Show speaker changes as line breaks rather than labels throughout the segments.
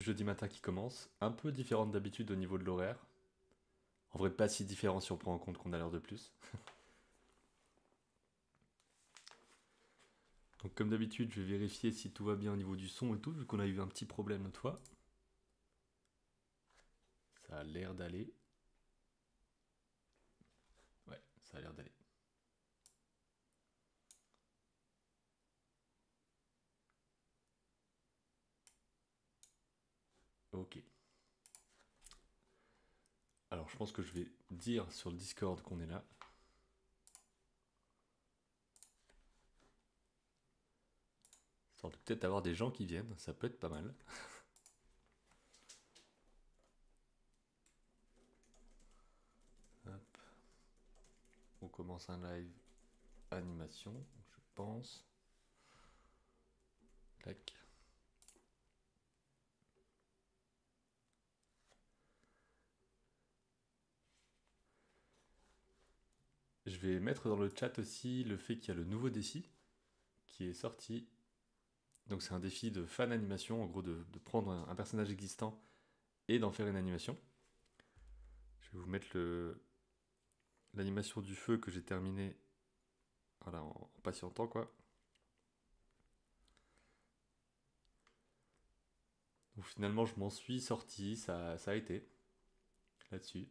Jeudi matin qui commence, un peu différente d'habitude au niveau de l'horaire. En vrai, pas si différent si on prend en compte qu'on a l'heure de plus. Donc comme d'habitude, je vais vérifier si tout va bien au niveau du son et tout, vu qu'on a eu un petit problème l'autre fois. Ça a l'air d'aller. Ouais, ça a l'air d'aller. Ok. Alors je pense que je vais dire sur le Discord qu'on est là. Histoire de peut-être avoir des gens qui viennent, ça peut être pas mal. Hop. On commence un live animation, je pense. Tac. Je vais mettre dans le chat aussi le fait qu'il y a le nouveau défi qui est sorti. Donc c'est un défi de fan animation, en gros de prendre un personnage existant et d'en faire une animation. Je vais vous mettre l'animation du feu que j'ai terminé voilà, en patientant quoi. Donc finalement je m'en suis sorti, ça a été là-dessus.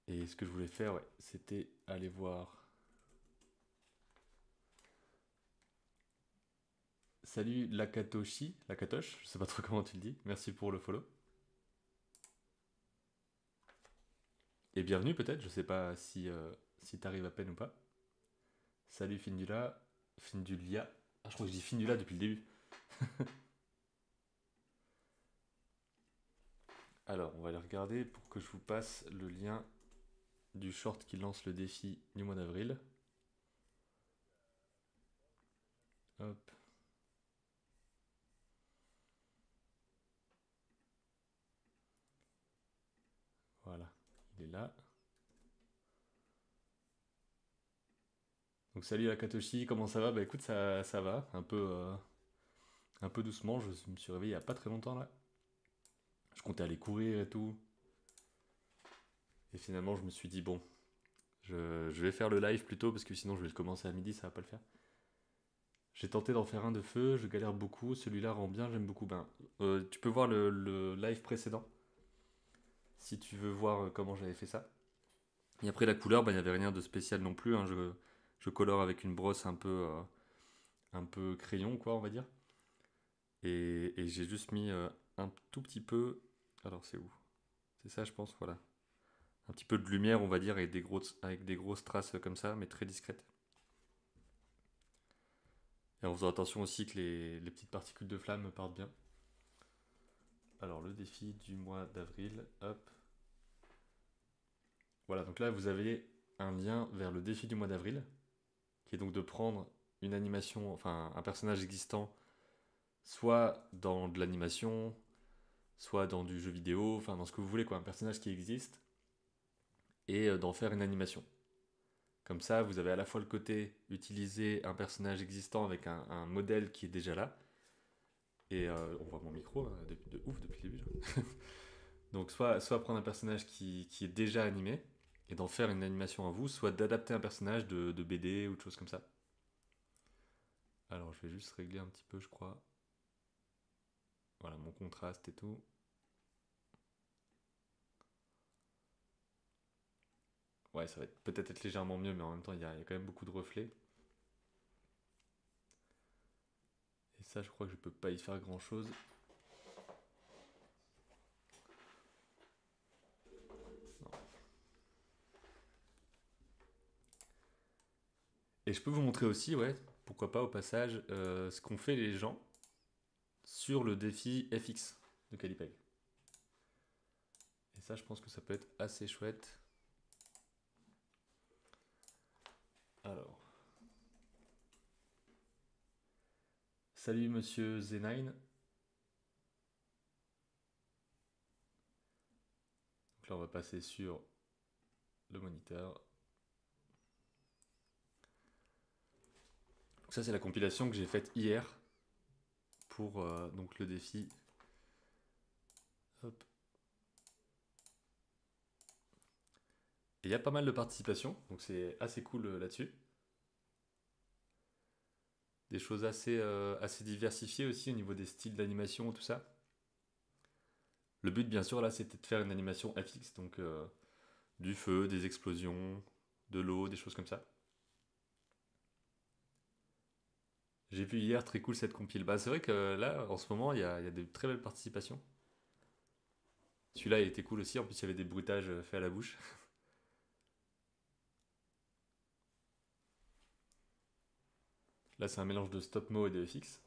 Et ce que je voulais faire, ouais, c'était aller voir. Salut Lakatoshi, Lakatosh, je sais pas trop comment tu le dis, merci pour le follow. Et bienvenue peut-être, je sais pas si t'arrives à peine ou pas. Salut Findula, Findulia. Ah je crois que je dis Findula depuis le début. Alors on va aller regarder pour que je vous passe le lien du short qui lance le défi du mois d'avril. Hop. Voilà, il est là. Donc salut Akatoshi, comment ça va? Bah écoute, ça va, un peu doucement, je me suis réveillé il y a pas très longtemps là. Je comptais aller courir et tout. Et finalement je me suis dit bon, je vais faire le live plutôt parce que sinon je vais le commencer à midi, ça va pas le faire. J'ai tenté d'en faire un de feu, je galère beaucoup, celui-là rend bien, j'aime beaucoup. Ben, tu peux voir le live précédent si tu veux voir comment j'avais fait ça. Et après la couleur, ben, il n'y avait rien de spécial non plus, hein, je colore avec une brosse un peu crayon quoi on va dire. Et j'ai juste mis un tout petit peu. Alors c'est où? C'est ça je pense, voilà. Un petit peu de lumière on va dire avec des grosses traces comme ça, mais très discrètes. Et en faisant attention aussi que les petites particules de flamme partent bien. Alors le défi du mois d'avril, hop. Voilà, donc là vous avez un lien vers le défi du mois d'avril, qui est donc de prendre une animation, enfin un personnage existant, soit dans de l'animation, soit dans du jeu vidéo, enfin dans ce que vous voulez quoi, un personnage qui existe, et d'en faire une animation. Comme ça, vous avez à la fois le côté utiliser un personnage existant avec un modèle qui est déjà là. Et on voit mon micro hein, de ouf depuis le début. Là. Donc soit prendre un personnage qui est déjà animé et d'en faire une animation à vous, soit d'adapter un personnage de BD ou de choses comme ça. Alors je vais juste régler un petit peu je crois. Voilà mon contraste et tout. Ouais ça va peut-être être légèrement mieux mais en même temps il y a quand même beaucoup de reflets. Et ça je crois que je peux pas y faire grand chose. Et je peux vous montrer aussi, ouais, pourquoi pas au passage, ce qu'ont fait les gens sur le défi FX de Calipeg. Et ça, je pense que ça peut être assez chouette. Alors. Salut monsieur Z9. Donc là, on va passer sur le moniteur. Donc ça, c'est la compilation que j'ai faite hier pour donc le défi. Hop. Et il y a pas mal de participation, donc c'est assez cool là-dessus. Des choses assez diversifiées aussi au niveau des styles d'animation, tout ça. Le but, bien sûr, là, c'était de faire une animation FX, donc du feu, des explosions, de l'eau, des choses comme ça. J'ai vu hier, très cool cette compile. Bah, c'est vrai que là, en ce moment, il y a de très belles participations. Celui-là, il était cool aussi. En plus, il y avait des bruitages faits à la bouche. Là, c'est un mélange de stop-mo et de FX.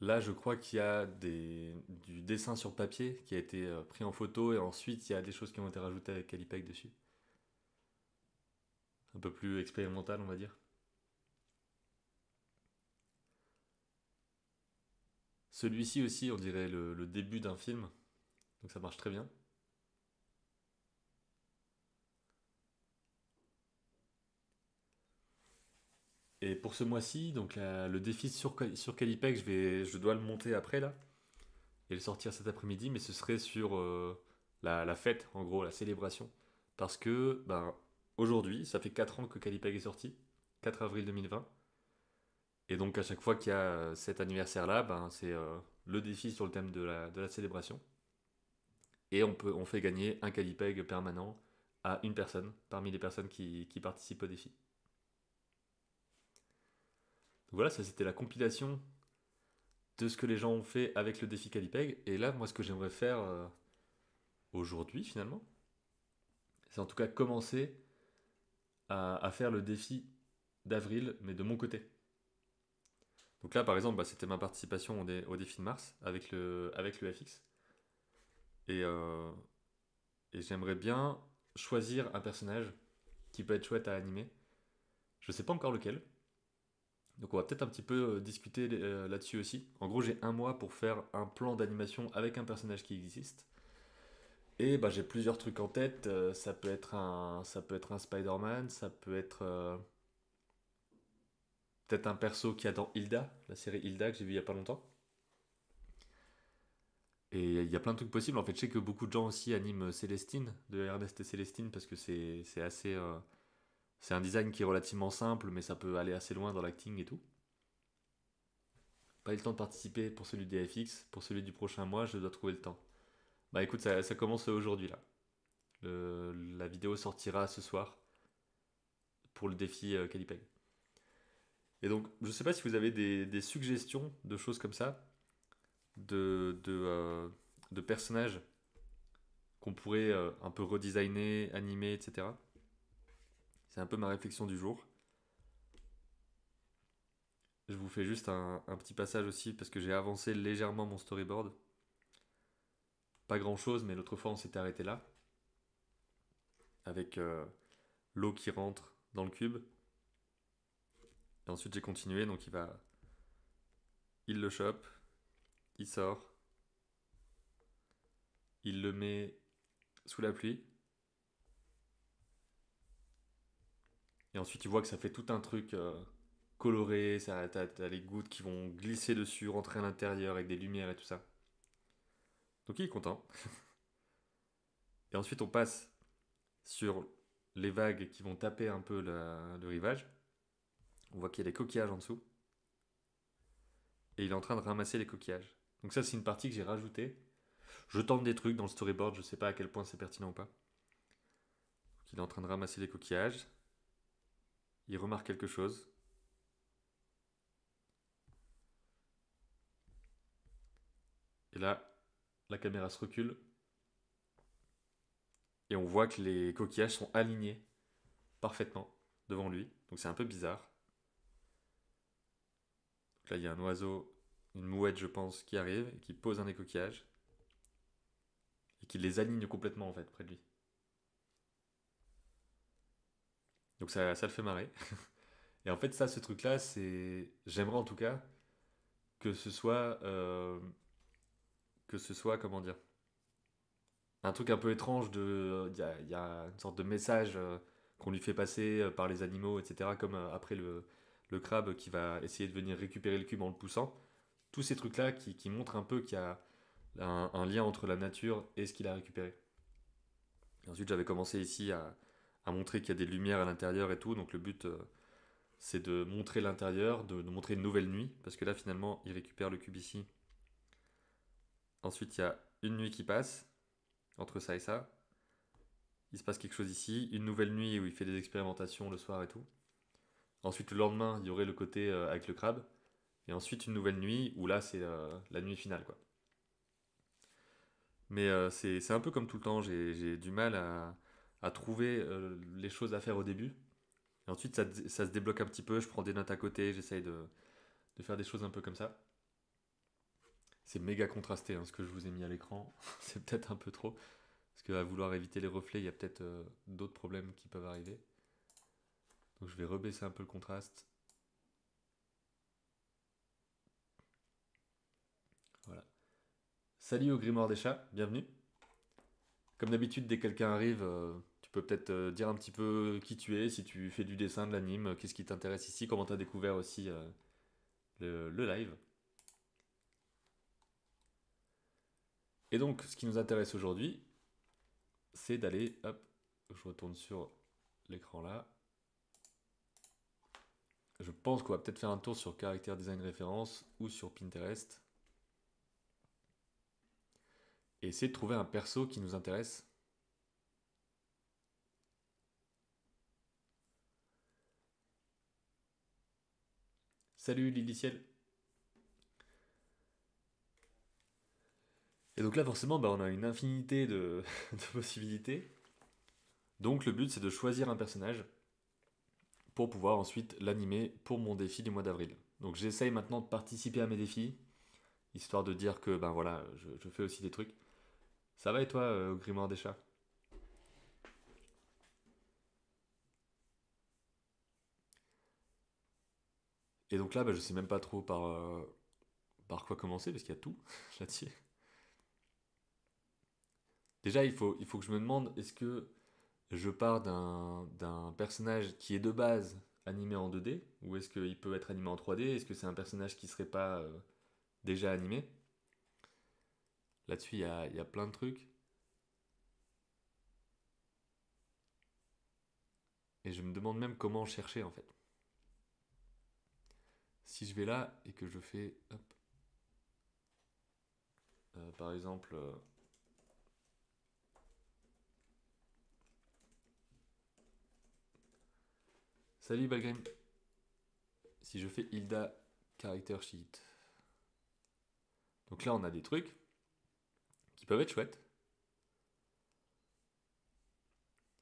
Là, je crois qu'il y a du dessin sur papier qui a été pris en photo et ensuite il y a des choses qui ont été rajoutées avec Calipeg dessus. Un peu plus expérimental, on va dire. Celui-ci aussi, on dirait le début d'un film, donc ça marche très bien. Et pour ce mois-ci, donc le défi sur Calipeg, je dois le monter après là et le sortir cet après-midi, mais ce serait sur la fête, en gros, la célébration. Parce que ben, aujourd'hui, ça fait 4 ans que Calipeg est sorti, 4 avril 2020. Et donc à chaque fois qu'il y a cet anniversaire-là, ben, c'est le défi sur le thème de la célébration. Et on fait gagner un Calipeg permanent à une personne parmi les personnes qui participent au défi. Donc voilà, ça c'était la compilation de ce que les gens ont fait avec le défi Calipeg. Et là, moi, ce que j'aimerais faire aujourd'hui, finalement, c'est en tout cas commencer à faire le défi d'avril, mais de mon côté. Donc là, par exemple, bah, c'était ma participation au défi de mars avec le FX. Et, euh, et j'aimerais bien choisir un personnage qui peut être chouette à animer. Je sais pas encore lequel. Donc on va peut-être un petit peu discuter là-dessus aussi. En gros, j'ai un mois pour faire un plan d'animation avec un personnage qui existe. Et bah, j'ai plusieurs trucs en tête. Ça peut être un Spider-Man, ça peut être peut-être un perso qui a dans Hilda, la série Hilda que j'ai vu il y a pas longtemps. Et il y a plein de trucs possibles. En fait, je sais que beaucoup de gens aussi animent Célestine de Ernest et Célestine parce que c'est assez. C'est un design qui est relativement simple, mais ça peut aller assez loin dans l'acting et tout. Pas eu le temps de participer pour celui des FX. Pour celui du prochain mois, je dois trouver le temps. Bah écoute, ça commence aujourd'hui là. La vidéo sortira ce soir pour le défi Calipeg. Et donc, je sais pas si vous avez des suggestions de choses comme ça, de personnages qu'on pourrait un peu redesigner, animer, etc. C'est un peu ma réflexion du jour. Je vous fais juste un petit passage aussi parce que j'ai avancé légèrement mon storyboard. Pas grand chose, mais l'autre fois on s'était arrêté là. Avec l'eau qui rentre dans le cube. Et ensuite j'ai continué, donc il le chope, il sort, il le met sous la pluie. Et ensuite tu vois que ça fait tout un truc coloré, t'as les gouttes qui vont glisser dessus, rentrer à l'intérieur avec des lumières et tout ça. Donc il est content. Et ensuite on passe sur les vagues qui vont taper un peu le rivage. On voit qu'il y a des coquillages en dessous. Et il est en train de ramasser les coquillages. Donc ça c'est une partie que j'ai rajoutée. Je tente des trucs dans le storyboard, je sais pas à quel point c'est pertinent ou pas. Donc, il est en train de ramasser les coquillages. Il remarque quelque chose. Et là, la caméra se recule. Et on voit que les coquillages sont alignés parfaitement devant lui. Donc c'est un peu bizarre. Donc là, il y a un oiseau, une mouette, je pense, qui arrive et qui pose un des coquillages. Et qui les aligne complètement, en fait, près de lui. Donc ça le fait marrer. Et en fait, ça, ce truc-là, c'est. J'aimerais en tout cas que ce soit. Comment dire, un truc un peu étrange de. Il y a une sorte de message qu'on lui fait passer par les animaux, etc. Comme après le crabe qui va essayer de venir récupérer le cube en le poussant. Tous ces trucs-là qui montrent un peu qu'il y a un lien entre la nature et ce qu'il a récupéré. Et ensuite, j'avais commencé ici à montrer qu'il y a des lumières à l'intérieur et tout. Donc le but, c'est de montrer l'intérieur, de montrer une nouvelle nuit. Parce que là, finalement, il récupère le cube ici. Ensuite, il y a une nuit qui passe entre ça et ça. Il se passe quelque chose ici. Une nouvelle nuit où il fait des expérimentations le soir et tout. Ensuite, le lendemain, il y aurait le côté avec le crabe. Et ensuite, une nouvelle nuit où là, c'est la nuit finale, quoi. Mais c'est un peu comme tout le temps. J'ai du mal à trouver les choses à faire au début. Et ensuite, ça se débloque un petit peu. Je prends des notes à côté. J'essaye de faire des choses un peu comme ça. C'est méga contrasté hein, ce que je vous ai mis à l'écran. C'est peut-être un peu trop. Parce qu'à vouloir éviter les reflets, il y a peut-être d'autres problèmes qui peuvent arriver. Donc je vais rebaisser un peu le contraste. Voilà. Salut au Grimoire des Chats, bienvenue. Comme d'habitude, dès que quelqu'un arrive, tu peux peut-être dire un petit peu qui tu es, si tu fais du dessin, de l'anime, qu'est-ce qui t'intéresse ici, comment tu as découvert aussi le live. Et donc, ce qui nous intéresse aujourd'hui, c'est d'aller, hop, je retourne sur l'écran là. Je pense qu'on va peut-être faire un tour sur Character Design Référence ou sur Pinterest. Et essayer de trouver un perso qui nous intéresse. Salut Liliciel. Et donc là forcément on a une infinité de possibilités. Donc le but c'est de choisir un personnage pour pouvoir ensuite l'animer pour mon défi du mois d'avril. Donc j'essaye maintenant de participer à mes défis, histoire de dire que ben voilà, je fais aussi des trucs. Ça va et toi, au Grimoire des Chats? Et donc là, je sais même pas trop par quoi commencer, parce qu'il y a tout là-dessus. Déjà, il faut que je me demande, est-ce que je pars d'un personnage qui est de base animé en 2D, ou est-ce qu'il peut être animé en 3D? Est-ce que c'est un personnage qui serait pas déjà animé? Là-dessus, il y a plein de trucs. Et je me demande même comment chercher en fait. Si je vais là et que je fais, hop, par exemple, salut Balgrim, si je fais Hilda Character Sheet, donc là on a des trucs qui peuvent être chouettes.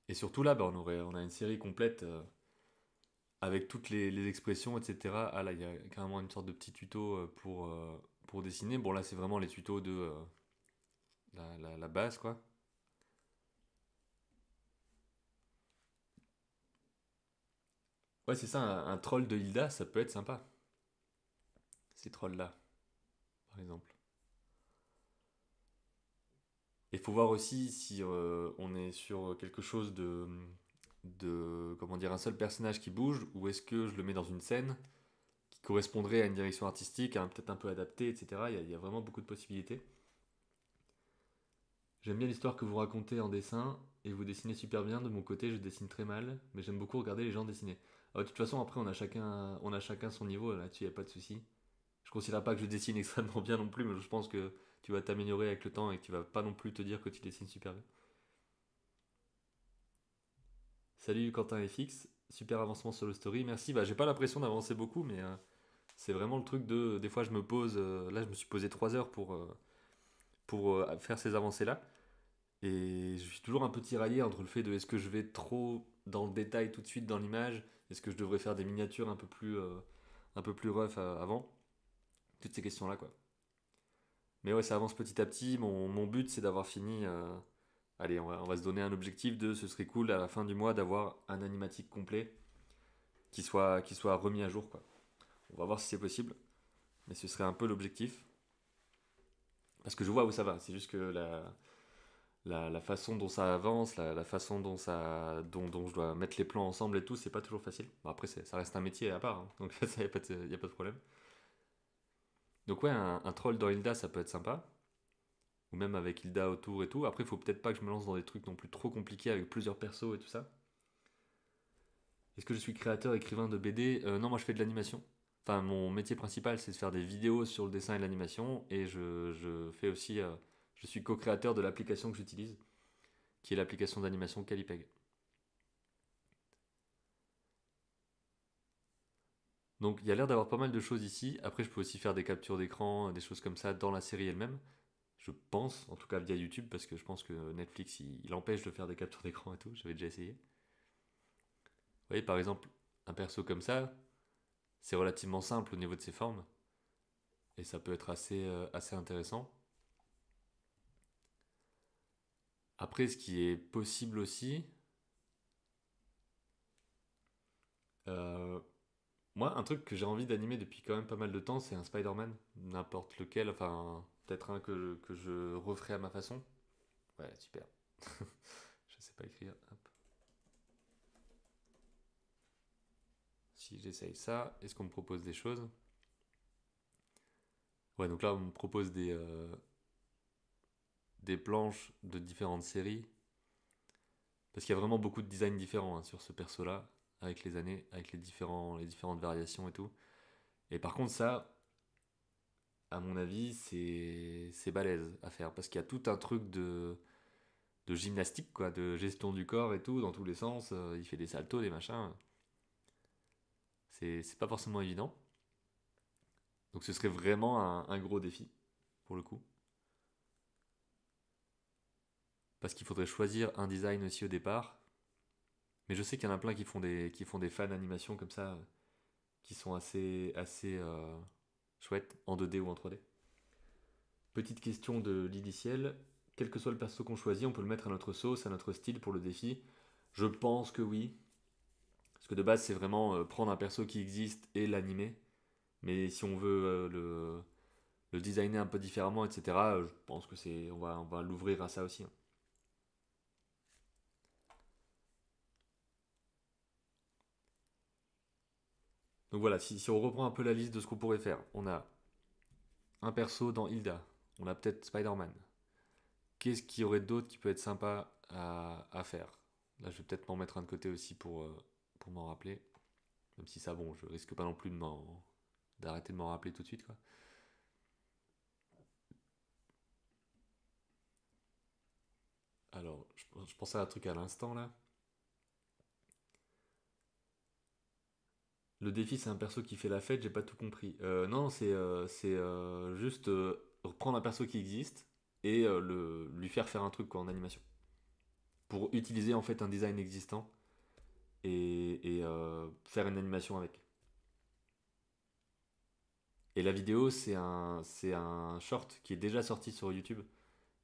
Et surtout là, on a une série complète avec toutes les expressions, etc. Ah là, il y a carrément une sorte de petit tuto pour dessiner. Bon là, c'est vraiment les tutos de la base, quoi. Ouais, c'est ça, un troll de Hilda, ça peut être sympa. Ces trolls-là, par exemple. Il faut voir aussi si on est sur quelque chose comment dire, un seul personnage qui bouge, ou est-ce que je le mets dans une scène qui correspondrait à une direction artistique, peut-être un peu adaptée, etc. Il y a vraiment beaucoup de possibilités. J'aime bien l'histoire que vous racontez en dessin, et vous dessinez super bien. De mon côté, je dessine très mal, mais j'aime beaucoup regarder les gens dessiner. De toute façon, après, on a chacun son niveau, là-dessus, il n'y a pas de souci. Je considère pas que je dessine extrêmement bien non plus, mais je pense que tu vas t'améliorer avec le temps et que tu vas pas non plus te dire que tu dessines super bien. Salut Quentin FX, super avancement sur le story, merci. J'ai pas l'impression d'avancer beaucoup, mais c'est vraiment le truc de. Des fois, je me pose. Là, je me suis posé 3 heures pour faire ces avancées-là. Et je suis toujours un peu tiraillé entre le fait de est-ce que je vais trop dans le détail tout de suite dans l'image, est-ce que je devrais faire des miniatures un peu plus rough avant, toutes ces questions-là quoi. Mais ouais, ça avance petit à petit. Mon but c'est d'avoir fini. Allez, on va se donner un objectif de ce serait cool à la fin du mois d'avoir un animatique complet qui soit remis à jour quoi. On va voir si c'est possible, mais ce serait un peu l'objectif. Parce que je vois où ça va, c'est juste que la façon dont ça avance, la façon dont je dois mettre les plans ensemble et tout, c'est pas toujours facile. Bon, après, ça reste un métier à part, hein, donc ça, y a pas de problème. Donc ouais, un troll dans Hilda, ça peut être sympa. Ou même avec Hilda autour et tout. Après, il faut peut-être pas que je me lance dans des trucs non plus trop compliqués avec plusieurs persos et tout ça. Est-ce que je suis créateur, écrivain de BD? Non, moi je fais de l'animation. Enfin, mon métier principal, c'est de faire des vidéos sur le dessin et l'animation. Et je fais aussi. Je suis co-créateur de l'application que j'utilise, qui est l'application d'animation Calipeg. Donc il y a l'air d'avoir pas mal de choses ici. Après, je peux aussi faire des captures d'écran, des choses comme ça dans la série elle-même. Je pense, en tout cas via YouTube, parce que je pense que Netflix, il empêche de faire des captures d'écran et tout. J'avais déjà essayé. Vous voyez, par exemple, un perso comme ça, c'est relativement simple au niveau de ses formes. Et ça peut être assez intéressant. Après, ce qui est possible aussi, euh, moi, un truc que j'ai envie d'animer depuis quand même pas mal de temps, c'est un Spider-Man. N'importe lequel, enfin, peut-être un que je referai à ma façon. Ouais, super. Je sais pas écrire. Hop. Si j'essaye ça, est-ce qu'on me propose des choses? Ouais, donc là, on me propose des planches de différentes séries. Parce qu'il y a vraiment beaucoup de designs différents, hein, sur ce perso-là, avec les années, avec les différentes variations et tout. Et par contre, ça, à mon avis, c'est balèze à faire. Parce qu'il y a tout un truc de gymnastique, quoi, de gestion du corps et tout, dans tous les sens. Il fait des saltos, des machins. C'est pas forcément évident. Donc ce serait vraiment un gros défi, pour le coup. Parce qu'il faudrait choisir un design aussi au départ. Mais je sais qu'il y en a plein qui font des fan animations comme ça, qui sont assez chouettes, en 2D ou en 3D. Petite question de l'initiel. Quel que soit le perso qu'on choisit, on peut le mettre à notre sauce, à notre style pour le défi. Je pense que oui. Parce que de base, c'est vraiment prendre un perso qui existe et l'animer. Mais si on veut le designer un peu différemment, etc., je pense que on va l'ouvrir à ça aussi, hein. Donc voilà, si on reprend un peu la liste de ce qu'on pourrait faire, on a un perso dans Hilda, on a peut-être Spider-Man. Qu'est-ce qu'il y aurait d'autre qui peut être sympa à faire? Là, je vais peut-être m'en mettre un de côté aussi pour m'en rappeler. Même si ça, bon, je risque pas non plus d'arrêter de m'en rappeler tout de suite, quoi. Alors, je pensais à un truc à l'instant, là. Le défi, c'est un perso qui fait la fête, j'ai pas tout compris. Non, c'est juste reprendre un perso qui existe et lui faire un truc, quoi, en animation. Pour utiliser, en fait, un design existant et faire une animation avec. Et la vidéo, c'est un short qui est déjà sorti sur YouTube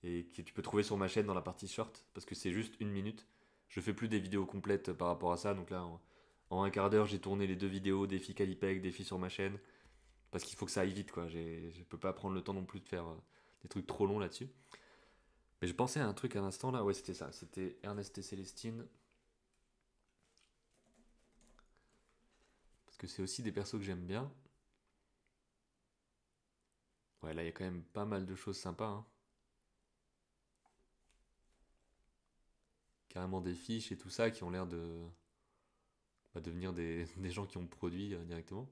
et que tu peux trouver sur ma chaîne dans la partie short parce que c'est juste 1 minute. Je fais plus des vidéos complètes par rapport à ça, donc là, en un quart d'heure, j'ai tourné les deux vidéos, défi Calipeg, défi sur ma chaîne, parce qu'il faut que ça aille vite, quoi. Je peux pas prendre le temps non plus de faire des trucs trop longs là-dessus. Mais je pensais à un truc à l'instant là, ouais, c'était ça, c'était Ernest et Célestine, parce que c'est aussi des persos que j'aime bien. Ouais, là, il y a quand même pas mal de choses sympas, hein. Carrément des fiches et tout ça qui ont l'air de devenir des gens qui ont produit directement.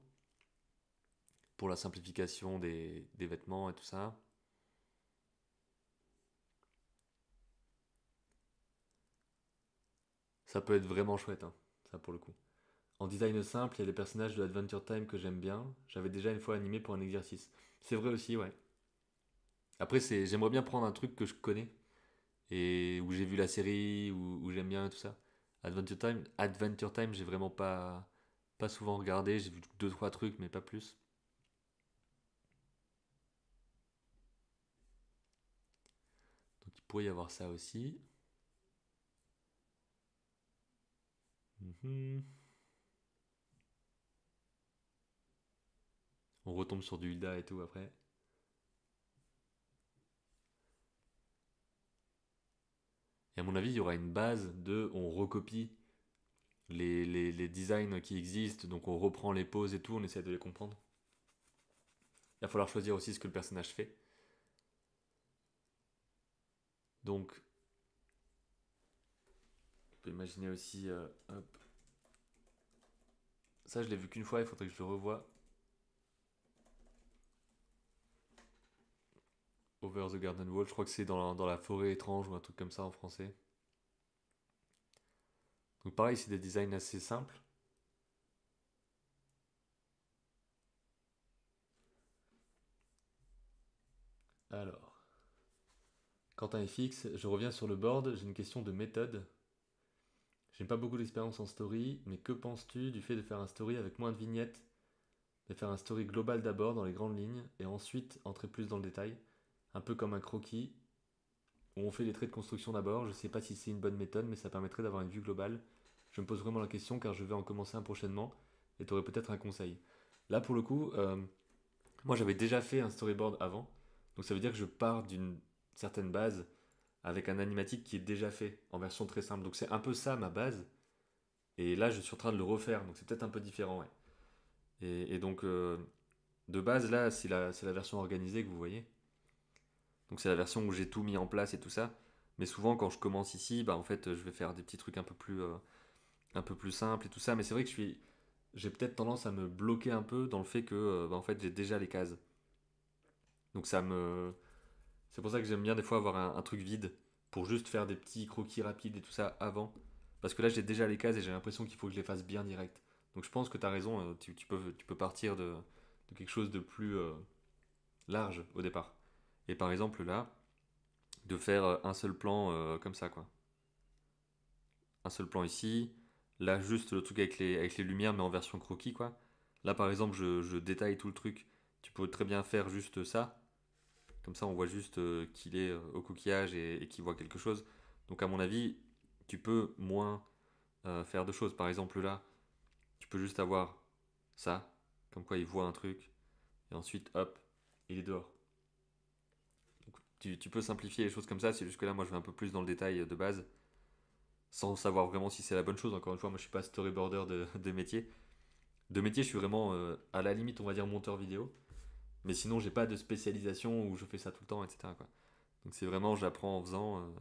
Pour la simplification des vêtements et tout ça. Ça peut être vraiment chouette, hein, ça pour le coup. En design simple, il y a les personnages de Adventure Time que j'aime bien. J'avais déjà une fois animé pour un exercice. C'est vrai aussi, ouais. Après, j'aimerais bien prendre un truc que je connais et où j'ai vu la série, où j'aime bien et tout ça. Adventure Time, j'ai vraiment pas souvent regardé. J'ai vu deux trois trucs, mais pas plus. Donc il pourrait y avoir ça aussi. Mhm. On retombe sur du Hilda et tout après. Et à mon avis, il y aura une base de on recopie les designs qui existent, donc on reprend les poses et tout, on essaie de les comprendre. Il va falloir choisir aussi ce que le personnage fait. Donc, on peut imaginer aussi. Hop. Ça, je l'ai vu qu'une fois, il faudrait que je le revoie. Over the Garden Wall, je crois que c'est dans la forêt étrange ou un truc comme ça en français. Donc pareil, c'est des designs assez simples. Alors, Quentin FX, je reviens sur le board, j'ai une question de méthode. Je n'ai pas beaucoup d'expérience en story, mais que penses-tu du fait de faire un story avec moins de vignettes, de faire un story global d'abord dans les grandes lignes, et ensuite entrer plus dans le détail, un peu comme un croquis, où on fait les traits de construction d'abord. Je sais pas si c'est une bonne méthode, mais ça permettrait d'avoir une vue globale. Je me pose vraiment la question car je vais en commencer un prochainement, et tu aurais peut-être un conseil. Là pour le coup, moi j'avais déjà fait un storyboard avant, donc ça veut dire que je pars d'une certaine base avec un animatique qui est déjà fait en version très simple. Donc c'est un peu ça ma base. Et là je suis en train de le refaire, donc c'est peut-être un peu différent, ouais. Et donc de base là c'est la version organisée que vous voyez. Donc c'est la version où j'ai tout mis en place et tout ça. Mais souvent quand je commence ici, bah en fait je vais faire des petits trucs un peu plus simples et tout ça. Mais c'est vrai que j'ai peut-être tendance à me bloquer un peu dans le fait que bah, en fait j'ai déjà les cases. Donc c'est pour ça que j'aime bien des fois avoir un truc vide pour juste faire des petits croquis rapides et tout ça avant. Parce que là j'ai déjà les cases et j'ai l'impression qu'il faut que je les fasse bien direct. Donc je pense que tu as raison, tu peux partir de quelque chose de plus large au départ. Et par exemple là, de faire un seul plan comme ça quoi. Un seul plan ici, là juste le truc avec les lumières mais en version croquis quoi. Là par exemple je détaille tout le truc. Tu peux très bien faire juste ça. Comme ça, on voit juste qu'il est au coquillage et qu'il voit quelque chose. Donc, à mon avis, tu peux moins faire de choses. Par exemple, là, tu peux juste avoir ça, comme quoi il voit un truc, et ensuite, hop, il est dehors. Donc, tu peux simplifier les choses comme ça. C'est juste que là, moi, je vais un peu plus dans le détail de base, sans savoir vraiment si c'est la bonne chose. Encore une fois, moi, je suis pas storyboarder de métier. De métier, je suis vraiment, à la limite, on va dire, monteur vidéo. Mais sinon, j'ai pas de spécialisation où je fais ça tout le temps, etc. quoi. Donc, c'est vraiment, j'apprends en faisant.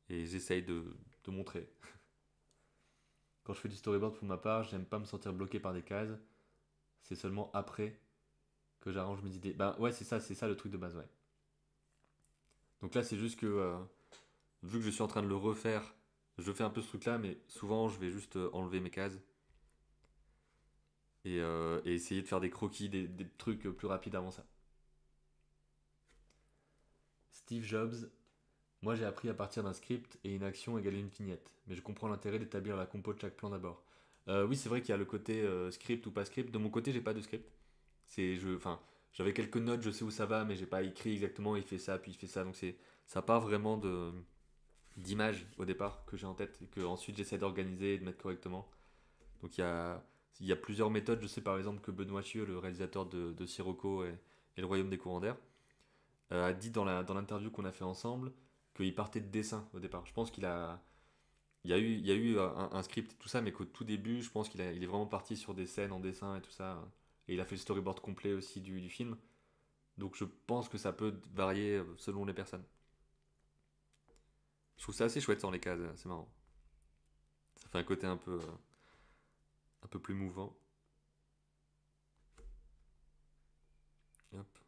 Et j'essaye de montrer. Quand je fais du storyboard pour ma part, j'aime pas me sentir bloqué par des cases. C'est seulement après que j'arrange mes idées. Bah ouais, c'est ça le truc de base, ouais. Donc là, c'est juste que vu que je suis en train de le refaire, je fais un peu ce truc-là, mais souvent je vais juste enlever mes cases et essayer de faire des croquis, des trucs plus rapides avant ça. Steve Jobs, moi j'ai appris à partir d'un script et une action égale une vignette, mais je comprends l'intérêt d'établir la compo de chaque plan d'abord. Oui, c'est vrai qu'il y a le côté script ou pas script. De mon côté, j'ai pas de script. Enfin, j'avais quelques notes, je sais où ça va, mais j'ai pas écrit exactement. Il fait ça, puis il fait ça. Donc ça part vraiment d'images au départ que j'ai en tête et que ensuite j'essaie d'organiser et de mettre correctement. Donc il y a plusieurs méthodes. Je sais par exemple que Benoît Chieux, le réalisateur de Sirocco et Le Royaume des courants d'air, a dit dans l'interview qu'on a fait ensemble qu'il partait de dessin au départ. Je pense il y a eu un script et tout ça, mais qu'au tout début, je pense il est vraiment parti sur des scènes en dessin et tout ça. Et il a fait le storyboard complet aussi du film. Donc je pense que ça peut varier selon les personnes. Je trouve ça assez chouette sans les cases, c'est marrant. Ça fait un côté un peu plus mouvant. Hop.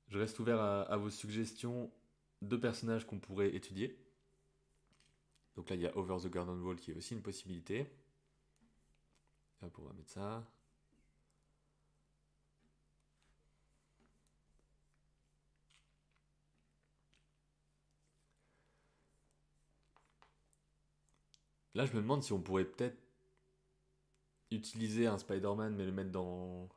Je reste ouvert à vos suggestions de personnages qu'on pourrait étudier. Donc là, il y a Over the Garden Wall qui est aussi une possibilité. Hop, on va mettre ça. Là, je me demande si on pourrait peut-être utiliser un Spider-Man, mais le mettre dans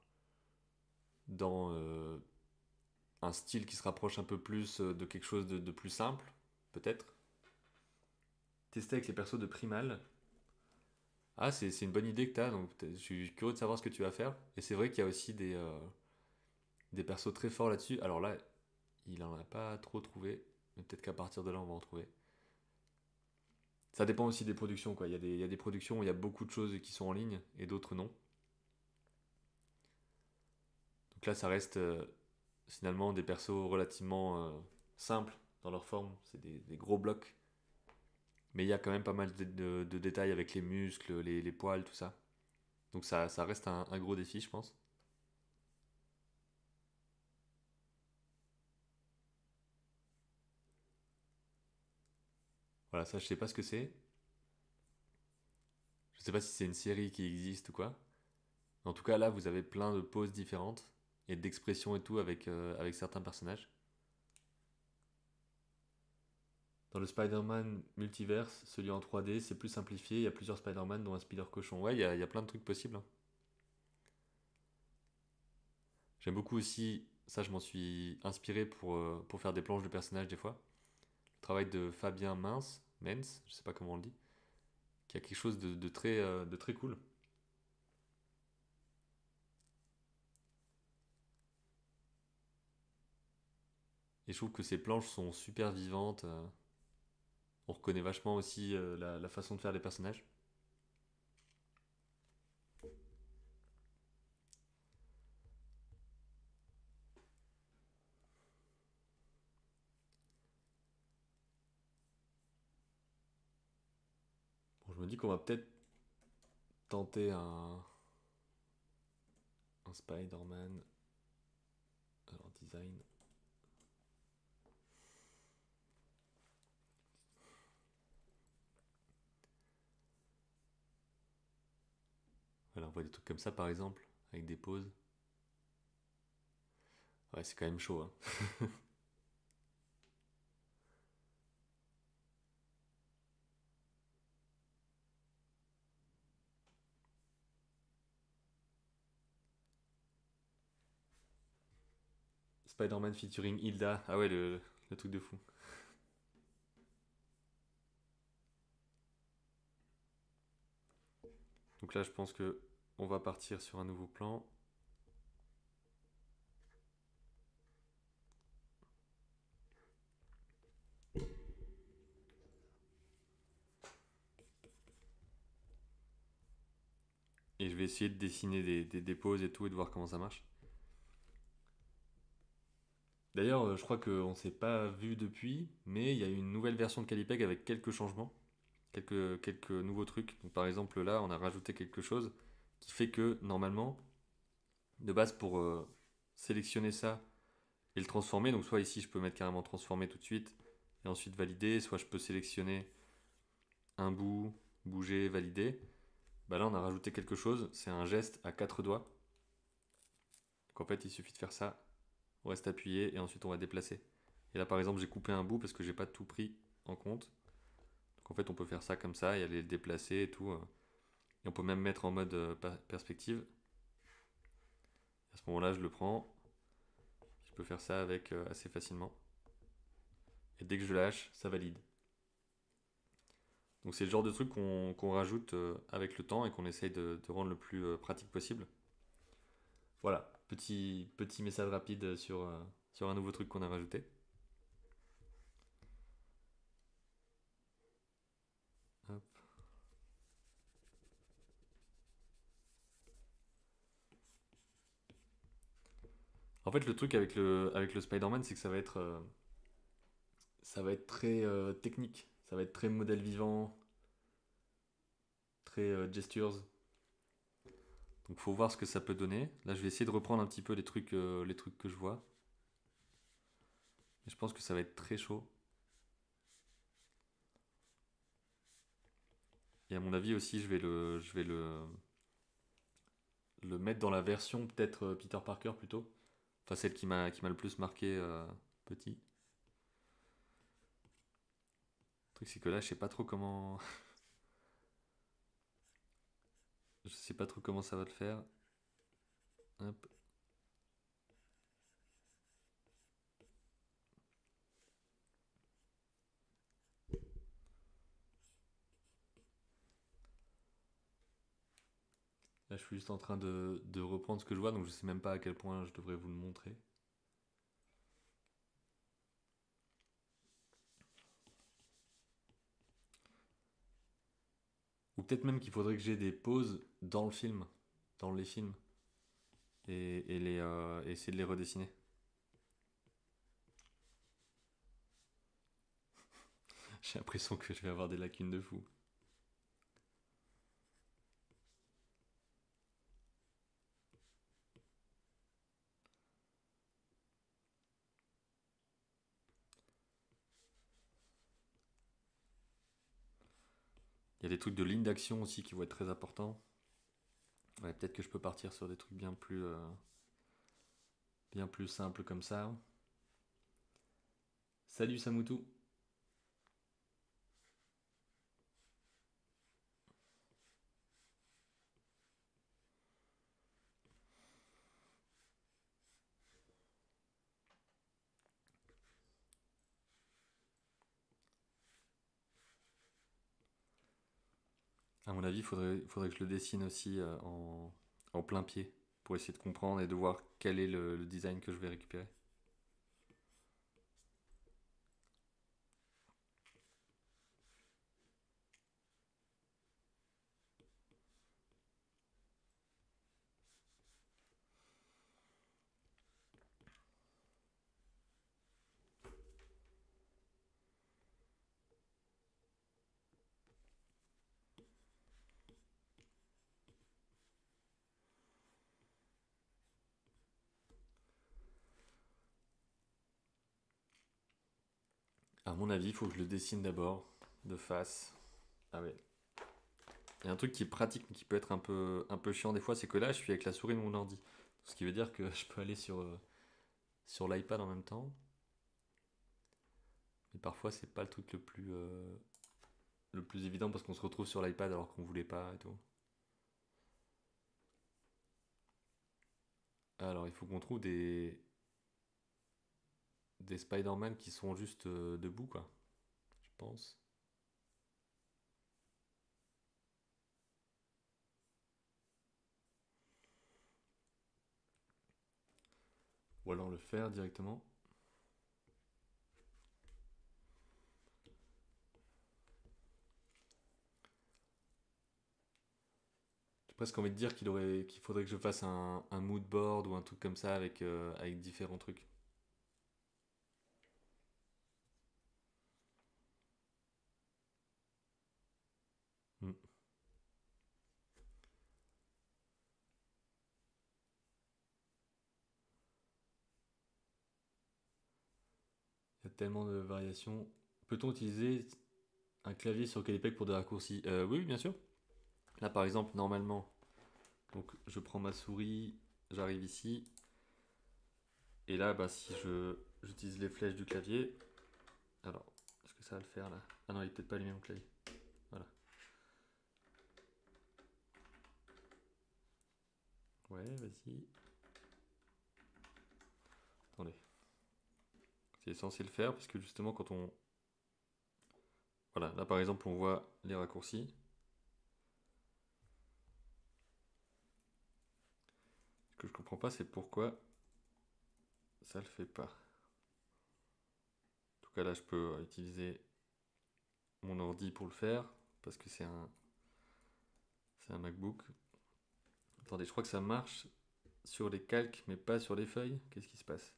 un style qui se rapproche un peu plus de quelque chose de plus simple, peut-être. Tester avec les persos de Primal. Ah, c'est une bonne idée que t'as, donc je suis curieux de savoir ce que tu vas faire. Et c'est vrai qu'il y a aussi des persos très forts là-dessus. Alors là, il en a pas trop trouvé, mais peut-être qu'à partir de là, on va en trouver. Ça dépend aussi des productions, quoi. Il y a des productions où il y a beaucoup de choses qui sont en ligne et d'autres non. Donc là, ça reste finalement des persos relativement simples dans leur forme. C'est des gros blocs. Mais il y a quand même pas mal de détails avec les muscles, les poils, tout ça. Donc ça reste un gros défi, je pense. Voilà, ça, je sais pas ce que c'est. Je sais pas si c'est une série qui existe ou quoi. En tout cas, là, vous avez plein de poses différentes et d'expressions et tout avec certains personnages. Dans le Spider-Man multiverse, celui en 3D, c'est plus simplifié. Il y a plusieurs Spider-Man, dont un Spider-Cochon. Ouais, il y a plein de trucs possibles, hein. J'aime beaucoup aussi, ça, je m'en suis inspiré pour faire des planches de personnages des fois. Le travail de Fabien Mens, je sais pas comment on le dit, qui a quelque chose de très cool. Et je trouve que ces planches sont super vivantes. On reconnaît vachement aussi la façon de faire les personnages. Bon, je me dis qu'on va peut-être tenter un Spider-Man. Alors, design. Voilà, on voit des trucs comme ça par exemple, avec des poses. Ouais, c'est quand même chaud, hein. Spider-Man featuring Hilda. Ah ouais, le truc de fou. Donc là, je pense que on va partir sur un nouveau plan. Et je vais essayer de dessiner des poses et tout et de voir comment ça marche. D'ailleurs, je crois qu'on ne s'est pas vu depuis, mais il y a une nouvelle version de Calipeg avec quelques changements, quelques nouveaux trucs. Donc, par exemple, là, on a rajouté quelque chose qui fait que, normalement, de base, pour sélectionner ça et le transformer, donc soit ici, je peux mettre carrément transformer tout de suite et ensuite valider, soit je peux sélectionner un bout, bouger, valider. Bah là, on a rajouté quelque chose, c'est un geste à quatre doigts. Donc en fait, il suffit de faire ça, on reste appuyé et ensuite on va déplacer. Et là, par exemple, j'ai coupé un bout parce que j'ai pas tout pris en compte. Donc en fait, on peut faire ça comme ça et aller le déplacer et tout. Et on peut même mettre en mode perspective. À ce moment-là, je le prends. Je peux faire ça avec assez facilement. Et dès que je lâche, ça valide. Donc c'est le genre de truc qu'on rajoute avec le temps et qu'on essaye de rendre le plus pratique possible. Voilà, petit message rapide sur un nouveau truc qu'on a rajouté. Hop. En fait, le truc avec le Spider-Man, c'est que ça va être très technique. Ça va être très modèle vivant, très gestures. Donc faut voir ce que ça peut donner. Là, je vais essayer de reprendre un petit peu les trucs que je vois. Et je pense que ça va être très chaud. Et à mon avis aussi, le mettre dans la version peut-être Peter Parker plutôt. Enfin, celle qui m'a le plus marqué petit. Le truc, c'est que là, je sais pas trop comment. Je sais pas trop comment ça va le faire. Hop. Là, je suis juste en train de reprendre ce que je vois, donc je sais même pas à quel point je devrais vous le montrer. Ou peut-être même qu'il faudrait que j'ai des pauses dans le film, dans les films, et essayer de les redessiner. J'ai l'impression que je vais avoir des lacunes de fou. Il y a des trucs de ligne d'action aussi qui vont être très importants. Ouais, peut-être que je peux partir sur des trucs bien plus simples comme ça. Salut Samoutou. À mon avis, faudrait que je le dessine aussi en plein pied pour essayer de comprendre et de voir quel est le design que je vais récupérer. À mon avis, il faut que je le dessine d'abord, de face. Ah ouais. Il y a un truc qui est pratique mais qui peut être un peu chiant des fois, c'est que là, je suis avec la souris de mon ordi. Ce qui veut dire que je peux aller sur l'iPad en même temps. Mais parfois, c'est pas le truc le plus évident parce qu'on se retrouve sur l'iPad alors qu'on voulait pas et tout. Alors, il faut qu'on trouve des Spider-Man qui sont juste debout, quoi. Je pense. Ou alors le faire directement. J'ai presque envie de dire qu'il faudrait que je fasse un mood board ou un truc comme ça avec différents trucs. Hmm. Il y a tellement de variations. Peut-on utiliser un clavier sur Calipec pour des raccourcis? Oui, oui, bien sûr. Là, par exemple, normalement, donc je prends ma souris, j'arrive ici, et là, bah, si j'utilise les flèches du clavier, alors, est-ce que ça va le faire là? Ah non, il est peut-être pas allumé mon clavier. Voilà. Ouais, vas-y. Attendez. C'est censé le faire, parce que justement, quand on. Voilà, là par exemple, on voit les raccourcis. Ce que je comprends pas, c'est pourquoi ça le fait pas. En tout cas, là, je peux utiliser mon ordi pour le faire, parce que c'est un MacBook. Attendez, je crois que ça marche sur les calques, mais pas sur les feuilles. Qu'est-ce qui se passe?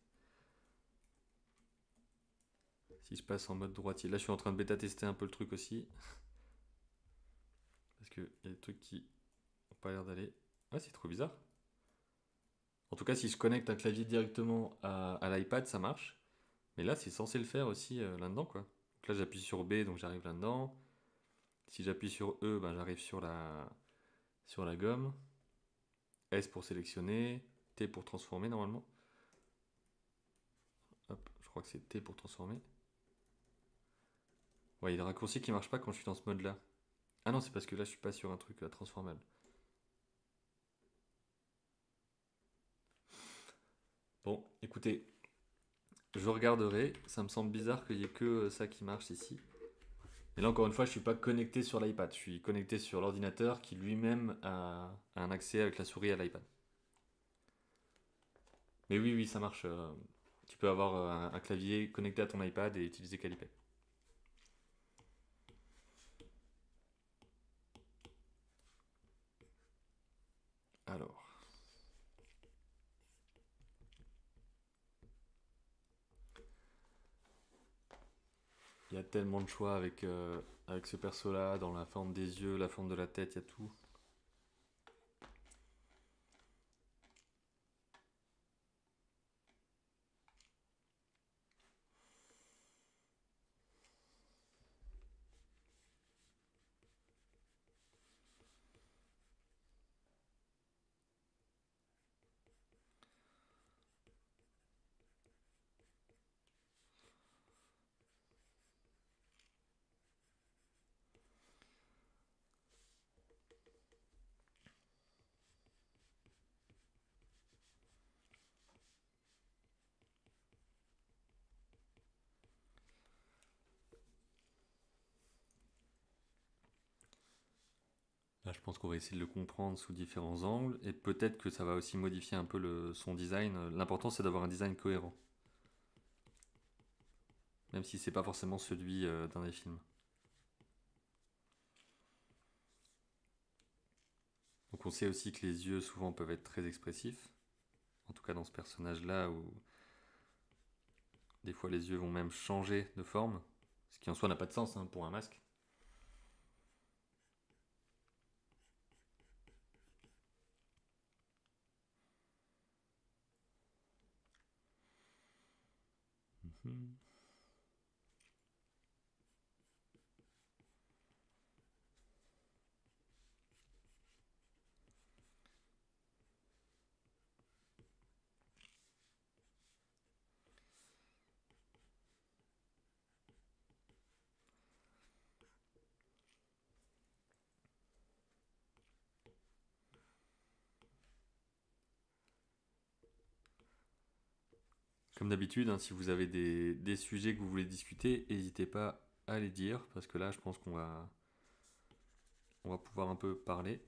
Si je passe en mode droitier. Là, je suis en train de bêta-tester un peu le truc aussi. Parce qu'il y a des trucs qui n'ont pas l'air d'aller. Ouais, c'est trop bizarre. En tout cas, si je connecte un clavier directement à l'iPad, ça marche. Mais là, c'est censé le faire aussi là-dedans, quoi. Donc là, j'appuie sur B, donc j'arrive là-dedans. Si j'appuie sur E, ben, j'arrive sur la gomme. S pour sélectionner. T pour transformer, normalement. Hop, je crois que c'est T pour transformer. Ouais, il y a des raccourcis qui marchent pas quand je suis dans ce mode-là. Ah non, c'est parce que là, je suis pas sur un truc transformable. Bon, écoutez, je regarderai. Ça me semble bizarre qu'il y ait que ça qui marche ici. Et là, encore une fois, je suis pas connecté sur l'iPad. Je suis connecté sur l'ordinateur qui lui-même a un accès avec la souris à l'iPad. Mais oui, oui, ça marche. Tu peux avoir un clavier connecté à ton iPad et utiliser Calipay. Alors, il y a tellement de choix avec ce perso-là, dans la forme des yeux, la forme de la tête, il y a tout. Là, je pense qu'on va essayer de le comprendre sous différents angles et peut-être que ça va aussi modifier un peu son design. L'important, c'est d'avoir un design cohérent, même si c'est pas forcément celui d'un des films. Donc, on sait aussi que les yeux souvent peuvent être très expressifs. En tout cas, dans ce personnage-là, où des fois les yeux vont même changer de forme, ce qui en soi n'a pas de sens hein, pour un masque. Mhm. Comme d'habitude, hein, si vous avez des sujets que vous voulez discuter, n'hésitez pas à les dire, parce que là, je pense qu'on va pouvoir un peu parler,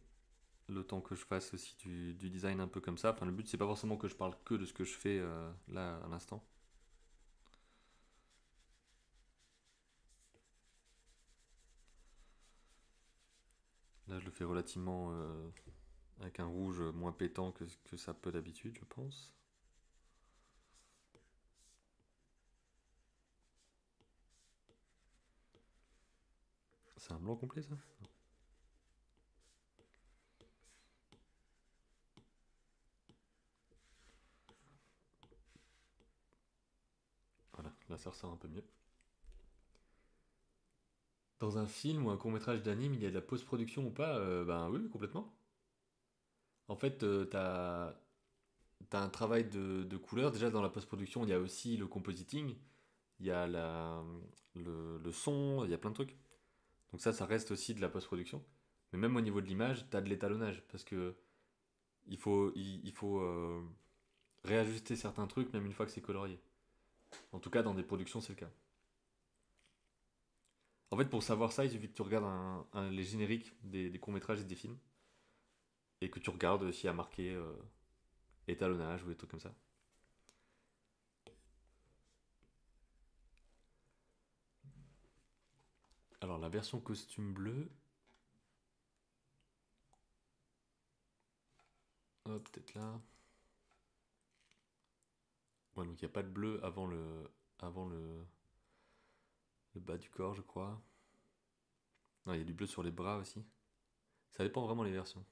le temps que je fasse aussi du design un peu comme ça. Enfin, le but, c'est pas forcément que je parle que de ce que je fais là à l'instant. Là, je le fais relativement avec un rouge moins pétant que ça peut d'habitude, je pense. C'est un blanc complet, ça? Voilà, là, ça ressort un peu mieux. Dans un film ou un court-métrage d'anime, il y a de la post-production ou pas? Ben oui, complètement. En fait, t'as un travail de couleur. Déjà, dans la post-production, il y a aussi le compositing, il y a le son, il y a plein de trucs. Donc ça reste aussi de la post-production. Mais même au niveau de l'image, t'as de l'étalonnage. Parce que il faut réajuster certains trucs, même une fois que c'est colorié. En tout cas, dans des productions, c'est le cas. En fait, pour savoir ça, il suffit que tu regardes les génériques des courts-métrages et des films. Et que tu regardes s'il y a marqué étalonnage ou des trucs comme ça. Alors, la version costume bleu. Hop, peut-être là. Ouais, donc il n'y a pas de bleu avant le bas du corps, je crois. Non, il y a du bleu sur les bras aussi. Ça dépend vraiment les versions.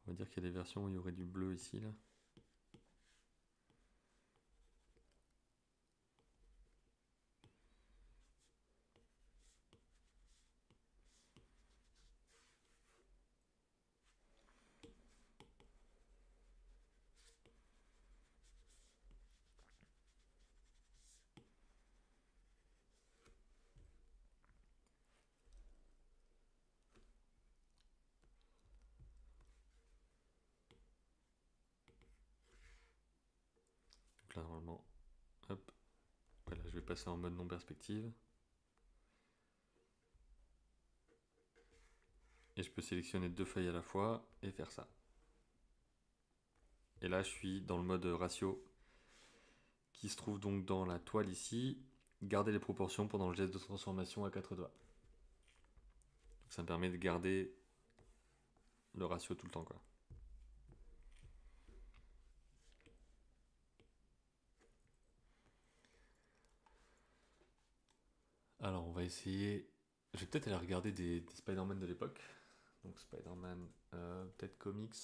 On va dire qu'il y a des versions où il y aurait du bleu ici, là. là normalement. Hop. Voilà, je vais passer en mode non perspective. Et je peux sélectionner 2 feuilles à la fois et faire ça. Et là je suis dans le mode ratio qui se trouve donc dans la toile ici. Garder les proportions pendant le geste de transformation à 4 doigts. Donc ça me permet de garder le ratio tout le temps, quoi. Alors on va essayer. Je vais peut-être aller regarder des Spider-Man de l'époque. Donc Spider-Man, peut-être comics.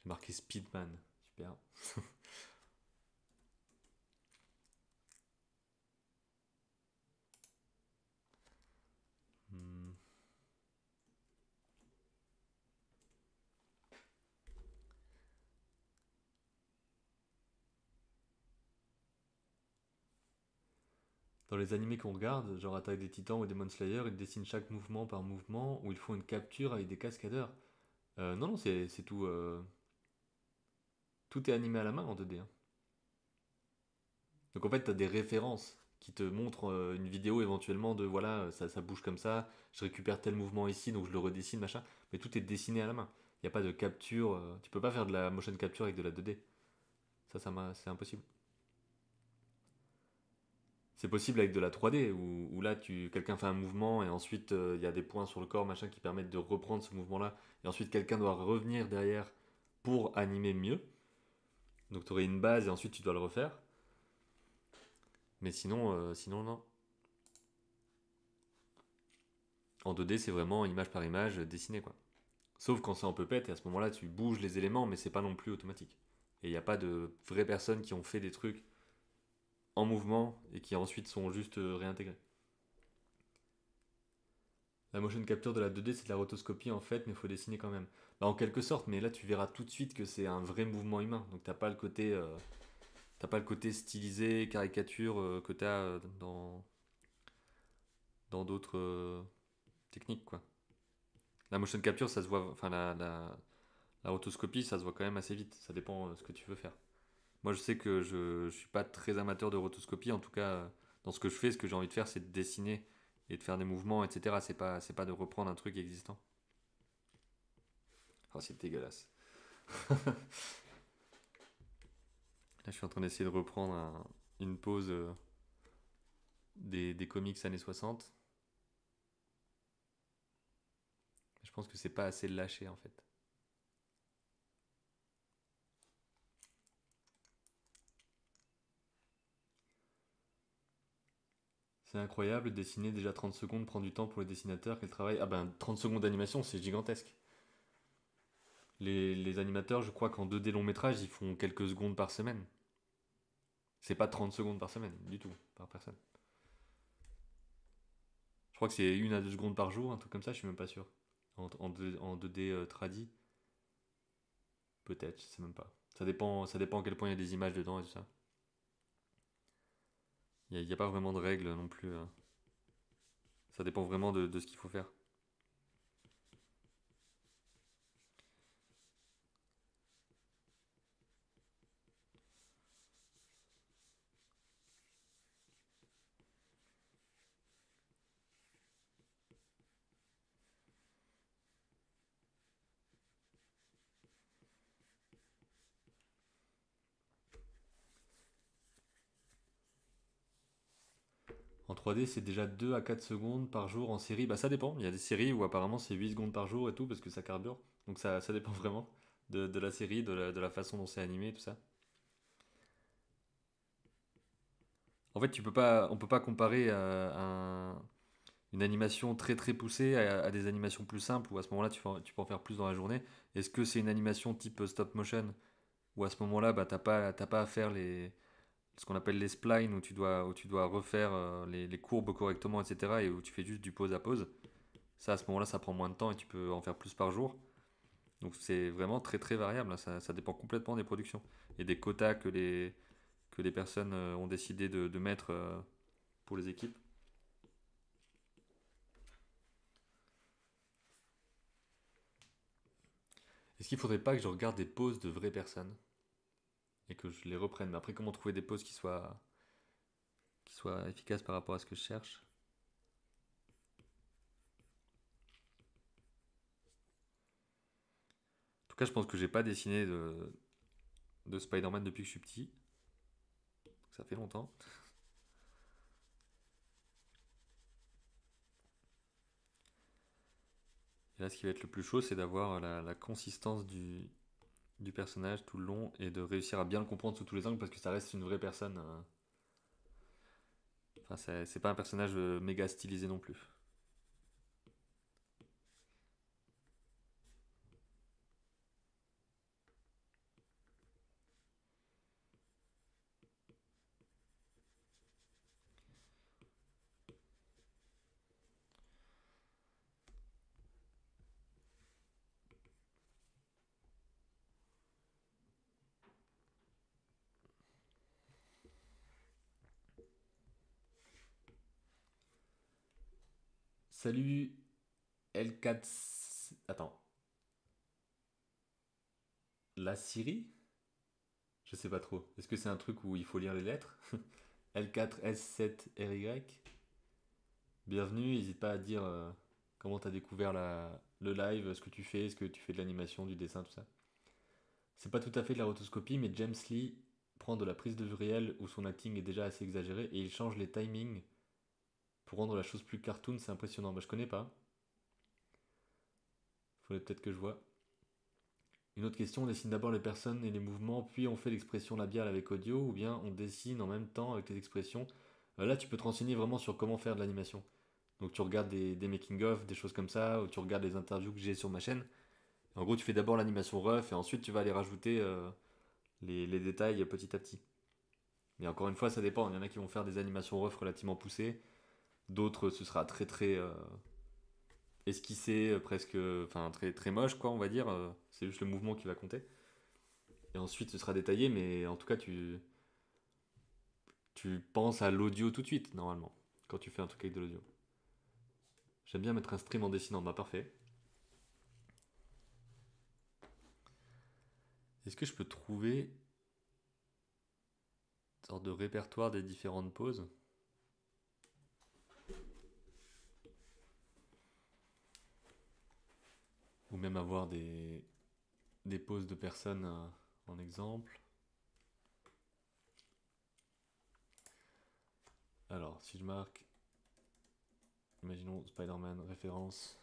J'ai marqué Speedman, super. Hmm. Dans les animés qu'on regarde, genre Attaque des Titans ou Demon Slayer, ils dessinent chaque mouvement par mouvement, ou ils font une capture avec des cascadeurs. Non, non, c'est tout. Tout est animé à la main en 2D, hein. Donc en fait, tu as des références qui te montrent une vidéo éventuellement de voilà, ça bouge comme ça, je récupère tel mouvement ici, donc je le redessine, machin. Mais tout est dessiné à la main. Il n'y a pas de capture. Tu peux pas faire de la motion capture avec de la 2D. C'est impossible. C'est possible avec de la 3D, où là, quelqu'un fait un mouvement et ensuite il y a des points sur le corps, machin, qui permettent de reprendre ce mouvement-là. Et ensuite, quelqu'un doit revenir derrière pour animer mieux. Donc tu aurais une base et ensuite tu dois le refaire. Mais sinon non. En 2D, c'est vraiment image par image dessiné, quoi. Sauf quand c'est en puppet, et à ce moment-là, tu bouges les éléments, mais c'est pas non plus automatique. Et il n'y a pas de vraies personnes qui ont fait des trucs en mouvement et qui ensuite sont juste réintégrés. La motion capture de la 2D, c'est de la rotoscopie en fait, mais il faut dessiner quand même. Bah, en quelque sorte, mais là tu verras tout de suite que c'est un vrai mouvement humain. Donc t'as pas le côté stylisé, caricature que t'as dans d'autres techniques, quoi. La motion capture, ça se voit, enfin la rotoscopie, ça se voit quand même assez vite. Ça dépend ce que tu veux faire. Moi, je sais que je suis pas très amateur de rotoscopie. En tout cas, dans ce que je fais, ce que j'ai envie de faire, c'est de dessiner et de faire des mouvements, etc. C'est pas de reprendre un truc existant. Oh, c'est dégueulasse. Là, je suis en train d'essayer de reprendre une pause des comics années 60. Je pense que c'est pas assez lâché en fait. C'est incroyable, dessiner déjà 30 secondes prend du temps pour le dessinateur. Quel travail. Ah ben 30 secondes d'animation, c'est gigantesque. Les animateurs, je crois qu'en 2D long métrage, ils font quelques secondes par semaine. C'est pas 30 secondes par semaine, du tout, par personne. Je crois que c'est 1 à 2 secondes par jour, un truc comme ça, je suis même pas sûr. En 2D tradi, peut-être, je sais même pas. Ça dépend à quel point il y a des images dedans et tout ça. Il y a pas vraiment de règles non plus. Ça dépend vraiment de ce qu'il faut faire. En 3D, c'est déjà 2 à 4 secondes par jour en série. Bah ça dépend, il y a des séries où apparemment c'est 8 secondes par jour et tout parce que ça carbure. Donc ça dépend vraiment de la série, de la façon dont c'est animé, tout ça. En fait, on peut pas comparer une animation très très poussée à des animations plus simples où à ce moment-là tu peux en faire plus dans la journée. Est-ce que c'est une animation type stop motion où à ce moment-là bah, t'as pas à faire ce qu'on appelle les splines où tu dois refaire les courbes correctement, etc. et où tu fais juste du pause à pause. Ça à ce moment-là ça prend moins de temps et tu peux en faire plus par jour. Donc c'est vraiment très très variable, hein. Ça dépend complètement des productions et des quotas que les personnes ont décidé de mettre pour les équipes. Est-ce qu'il faudrait pas que je regarde des poses de vraies personnes? et que je les reprenne. Mais après, comment trouver des poses qui soient efficaces par rapport à ce que je cherche? En tout cas, je pense que j'ai pas dessiné de Spider-Man depuis que je suis petit. Ça fait longtemps. Et là, ce qui va être le plus chaud, c'est d'avoir la consistance du personnage tout le long et de réussir à bien le comprendre sous tous les angles parce que ça reste une vraie personne. Enfin, c'est pas un personnage méga stylisé non plus. Salut L4. Attends. La Syrie? Je sais pas trop. Est-ce que c'est un truc où il faut lire les lettres? L4S7RY. Bienvenue, n'hésite pas à dire comment t'as découvert le live, ce que tu fais, est-ce que tu fais de l'animation, du dessin, tout ça. C'est pas tout à fait de la rotoscopie, mais James Lee prend de la prise de vue réelle où son acting est déjà assez exagéré et il change les timings pour rendre la chose plus cartoon, c'est impressionnant. Bah, je connais pas, faudrait peut-être que je vois. Une autre question, on dessine d'abord les personnes et les mouvements, puis on fait l'expression labiale avec audio, ou bien on dessine en même temps avec les expressions. Là, tu peux te renseigner vraiment sur comment faire de l'animation. Donc tu regardes des making-of, des choses comme ça, ou tu regardes les interviews que j'ai sur ma chaîne. En gros, tu fais d'abord l'animation rough, et ensuite tu vas aller rajouter les détails petit à petit. Mais encore une fois, ça dépend. Il y en a qui vont faire des animations rough relativement poussées, d'autres ce sera très très esquissé, presque, enfin très très moche quoi, on va dire. C'est juste le mouvement qui va compter. Et ensuite, ce sera détaillé, mais en tout cas, tu penses à l'audio tout de suite, normalement, quand tu fais un truc avec de l'audio. J'aime bien mettre un stream en dessinant, bah parfait. Est-ce que je peux trouver une sorte de répertoire des différentes poses? Ou même avoir des poses de personnes en exemple? Alors, si je marque, imaginons Spider-Man, référence,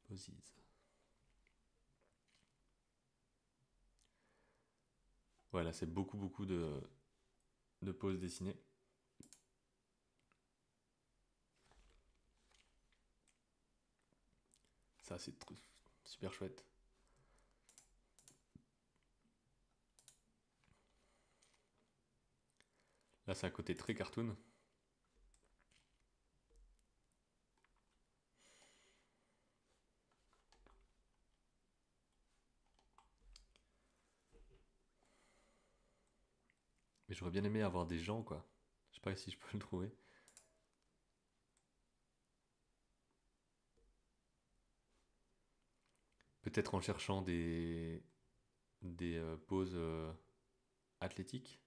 poses. Voilà, c'est beaucoup beaucoup de poses dessinées. Ça, c'est super chouette. Là, c'est un côté très cartoon. Mais j'aurais bien aimé avoir des gens, quoi. Je sais pas si je peux le trouver. Peut-être en cherchant des poses athlétiques.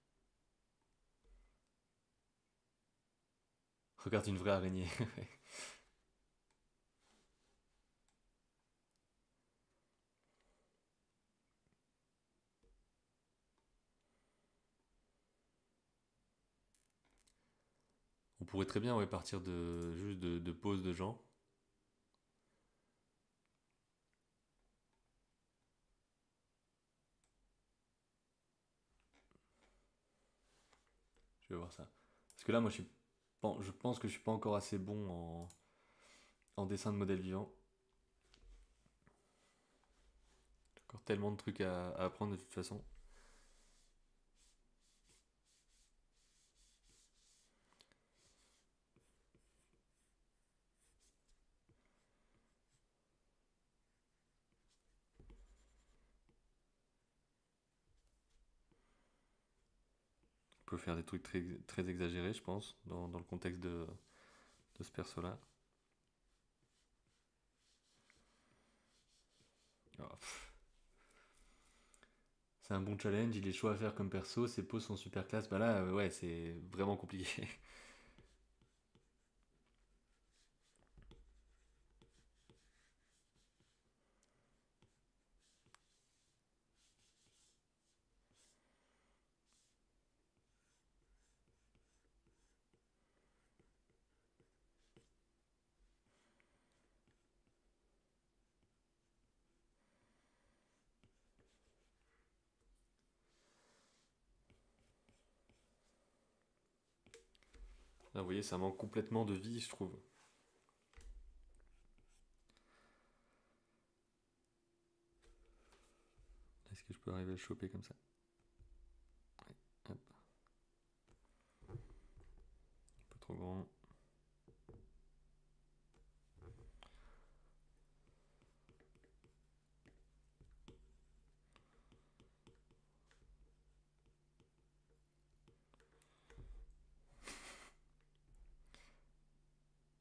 Regarde une vraie araignée. On pourrait très bien ouais, partir juste de poses de gens. Je vais voir ça. Parce que là, moi, je pense que je suis pas encore assez bon en dessin de modèle vivant. J'ai encore tellement de trucs à apprendre de toute façon. On peut faire des trucs très, très exagérés, je pense, dans le contexte de ce perso-là. Ah, C'est un bon challenge, il est chaud à faire comme perso, ses poses sont super classe. Bah là, ouais, c'est vraiment compliqué. Là, vous voyez, ça manque complètement de vie, je trouve. Est-ce que je peux arriver à le choper comme ça? Hop. Un peu trop grand.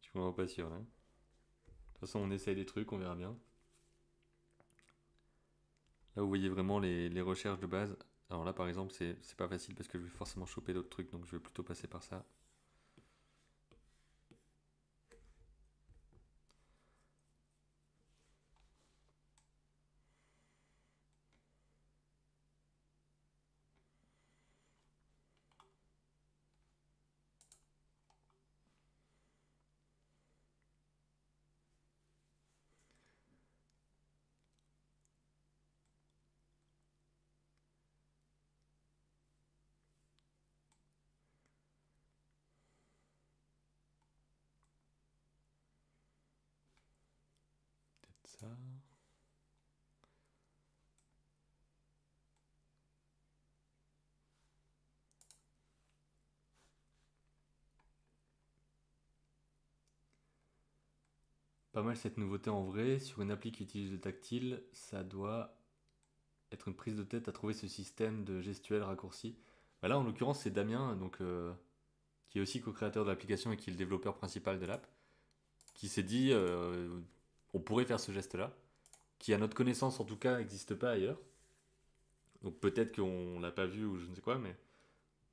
Je suis vraiment pas sûr, hein. De toute façon, on essaye des trucs, on verra bien. Là, vous voyez vraiment les recherches de base. Alors là, par exemple, c'est pas facile parce que je vais forcément choper d'autres trucs, donc je vais plutôt passer par ça. Peut-être ça. Pas mal cette nouveauté en vrai. Sur une appli qui utilise le tactile, ça doit être une prise de tête à trouver ce système de gestuel raccourci. Bah là, en l'occurrence, c'est Damien, donc, qui est aussi co-créateur de l'application et qui est le développeur principal de l'app, qui s'est dit on pourrait faire ce geste-là, qui à notre connaissance en tout cas n'existe pas ailleurs. Donc peut-être qu'on l'a pas vu ou je ne sais quoi, mais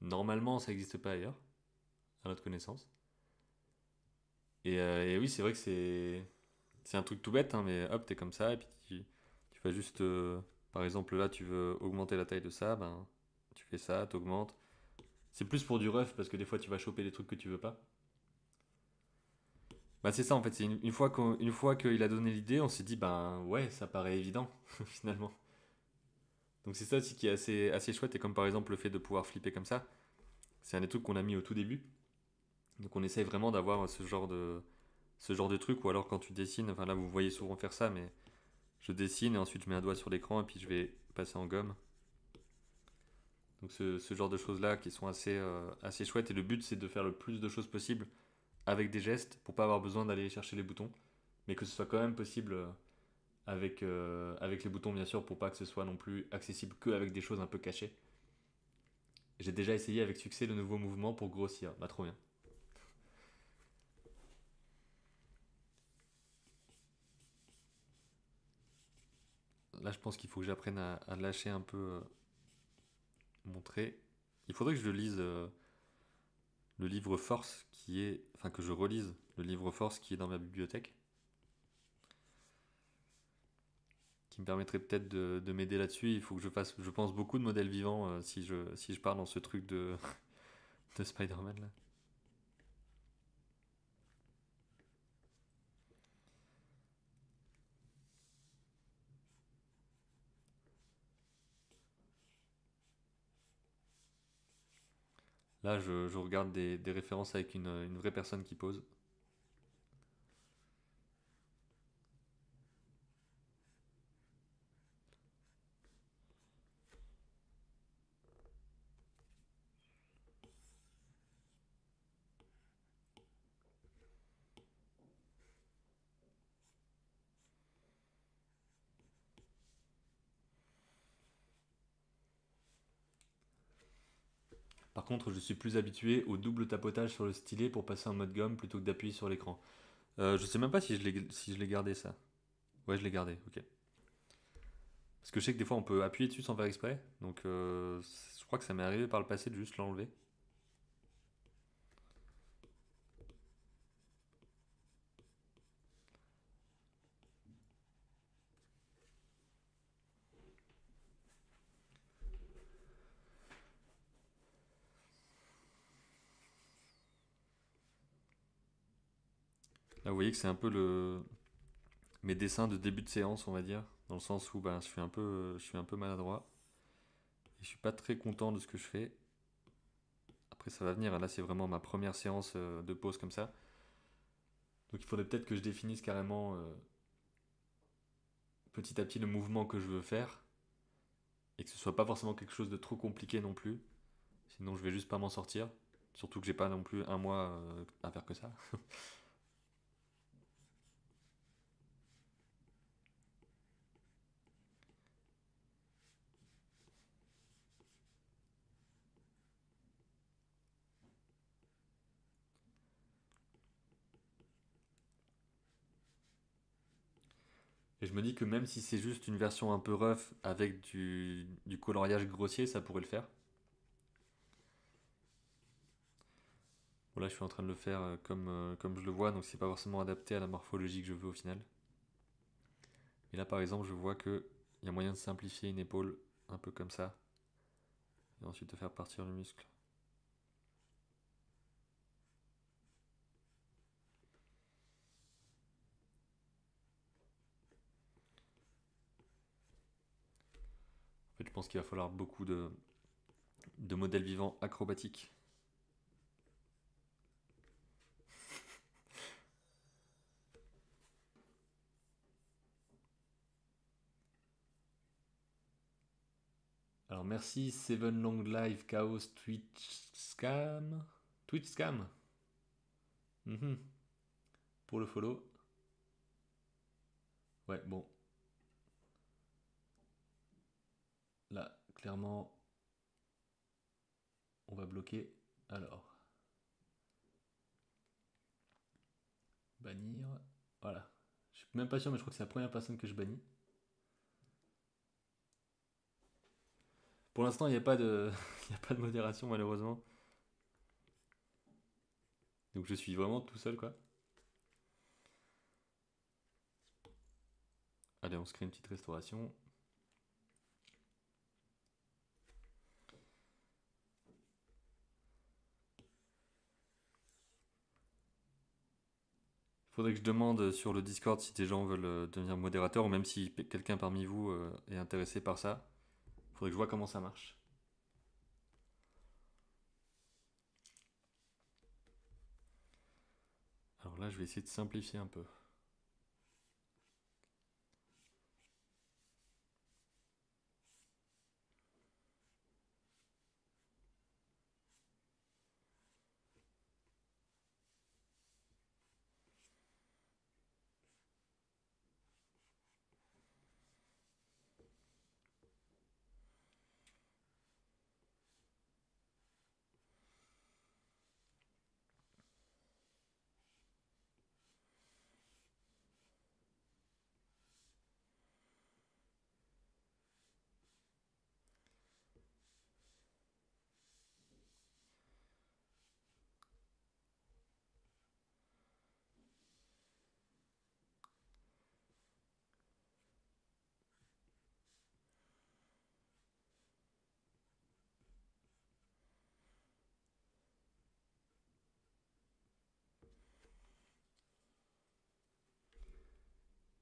normalement ça n'existe pas ailleurs, à notre connaissance. Et oui, c'est vrai que c'est un truc tout bête, hein, mais hop, t'es comme ça, et puis tu vas juste, par exemple là, tu veux augmenter la taille de ça, ben tu fais ça, t'augmentes. C'est plus pour du rough, parce que des fois tu vas choper des trucs que tu veux pas. Bah c'est ça en fait, c'est une fois qu'il a donné l'idée, on s'est dit, ben ouais, ça paraît évident, finalement. Donc c'est ça aussi qui est assez chouette, et comme par exemple le fait de pouvoir flipper comme ça, c'est un des trucs qu'on a mis au tout début. Donc on essaye vraiment d'avoir ce genre de truc, ou alors quand tu dessines, enfin là vous voyez souvent faire ça, mais je dessine et ensuite je mets un doigt sur l'écran et puis je vais passer en gomme. Donc ce genre de choses-là qui sont assez chouettes, et le but c'est de faire le plus de choses possible avec des gestes pour pas avoir besoin d'aller chercher les boutons, mais que ce soit quand même possible avec les boutons bien sûr, pour pas que ce soit non plus accessible que avec des choses un peu cachées. J'ai déjà essayé avec succès le nouveau mouvement pour grossir, bah trop bien. Là je pense qu'il faut que j'apprenne à lâcher un peu mon trait. Il faudrait que je lise le livre Force qui est... Enfin que je relise le livre Force qui est dans ma bibliothèque, qui me permettrait peut-être de m'aider là-dessus. Il faut que je fasse, je pense, beaucoup de modèles vivants si je pars dans ce truc de Spider-Man là. Là, je regarde des références avec une vraie personne qui pose. Par contre, je suis plus habitué au double tapotage sur le stylet pour passer en mode gomme plutôt que d'appuyer sur l'écran. Je sais même pas si je l'ai gardé ça. Ouais, je l'ai gardé, ok. Parce que je sais que des fois on peut appuyer dessus sans faire exprès. Donc je crois que ça m'est arrivé par le passé de juste l'enlever. Là vous voyez que c'est un peu mes dessins de début de séance, on va dire. Dans le sens où ben, je suis un peu maladroit. Et je suis pas très content de ce que je fais. Après ça va venir, hein. Là c'est vraiment ma première séance de pause comme ça. Donc il faudrait peut-être que je définisse carrément petit à petit le mouvement que je veux faire. Et que ce soit pas forcément quelque chose de trop compliqué non plus. Sinon je vais juste pas m'en sortir. Surtout que j'ai pas non plus un mois à faire que ça. Et je me dis que même si c'est juste une version un peu rough avec du coloriage grossier, ça pourrait le faire. Bon là je suis en train de le faire comme je le vois, donc c'est pas forcément adapté à la morphologie que je veux au final. Et là par exemple je vois qu'il y a moyen de simplifier une épaule un peu comme ça. Et ensuite de faire partir le muscle. En fait je pense qu'il va falloir beaucoup de modèles vivants acrobatiques. Alors merci Seven Long Live Chaos Twitch Scam. Twitch Scam. Mhm. Pour le follow. Ouais bon. Là clairement on va bloquer. Alors. Bannir. Voilà. Je suis même pas sûr mais je crois que c'est la première personne que je bannis. Pour l'instant il n'y a pas de. Il n'y a pas de modération malheureusement. Donc je suis vraiment tout seul quoi. Allez on se crée une petite restauration. Faudrait que je demande sur le Discord si des gens veulent devenir modérateur ou même si quelqu'un parmi vous est intéressé par ça. Faudrait que je vois comment ça marche. Alors là, je vais essayer de simplifier un peu.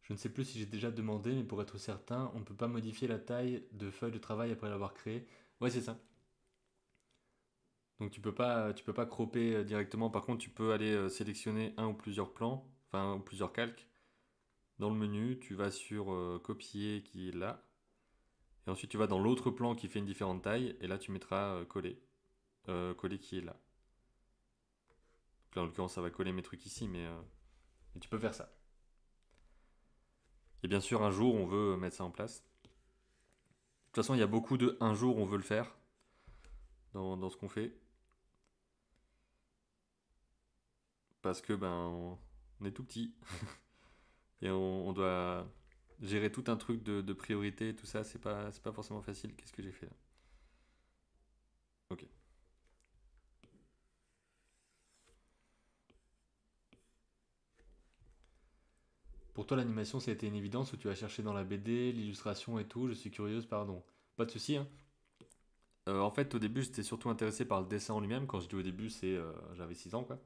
Je ne sais plus si j'ai déjà demandé, mais pour être certain, on ne peut pas modifier la taille de feuille de travail après l'avoir créée. Ouais, c'est ça. Donc tu peux pas cropper directement. Par contre, tu peux aller sélectionner un ou plusieurs plans, enfin un ou plusieurs calques. Dans le menu, tu vas sur copier qui est là. Et ensuite, tu vas dans l'autre plan qui fait une différente taille. Et là, tu mettras coller. Coller qui est là. Donc là, en l'occurrence, ça va coller mes trucs ici, mais tu peux faire ça. Et bien sûr, un jour, on veut mettre ça en place. De toute façon, il y a beaucoup de un jour, on veut le faire dans ce qu'on fait. Parce que ben, on est tout petit. Et on doit gérer tout un truc de priorité, tout ça, c'est pas forcément facile. Qu'est-ce que j'ai fait là? Ok. Pour toi, l'animation, ça a été une évidence où tu as cherché dans la BD, l'illustration et tout. Je suis curieuse, pardon. Pas de souci, hein. En fait, au début, j'étais surtout intéressé par le dessin en lui-même. Quand je dis au début, c'est j'avais 6 ans, quoi.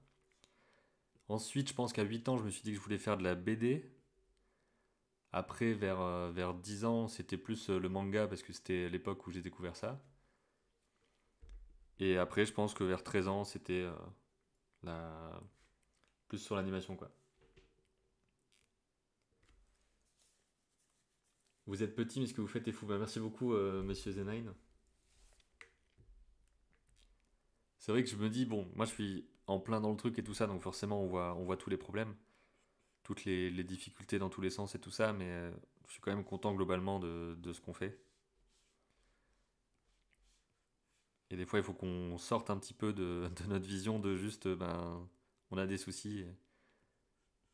Ensuite, je pense qu'à 8 ans, je me suis dit que je voulais faire de la BD. Après, vers 10 ans, c'était plus le manga parce que c'était l'époque où j'ai découvert ça. Et après, je pense que vers 13 ans, c'était la... plus sur l'animation, quoi. Vous êtes petit, mais ce que vous faites est fou. Bah, merci beaucoup, monsieur Zenine. C'est vrai que je me dis, bon, moi je suis en plein dans le truc et tout ça, donc forcément on voit tous les problèmes, toutes les difficultés dans tous les sens et tout ça, mais je suis quand même content globalement de ce qu'on fait. Et des fois il faut qu'on sorte un petit peu de notre vision de juste, ben, on a des soucis, et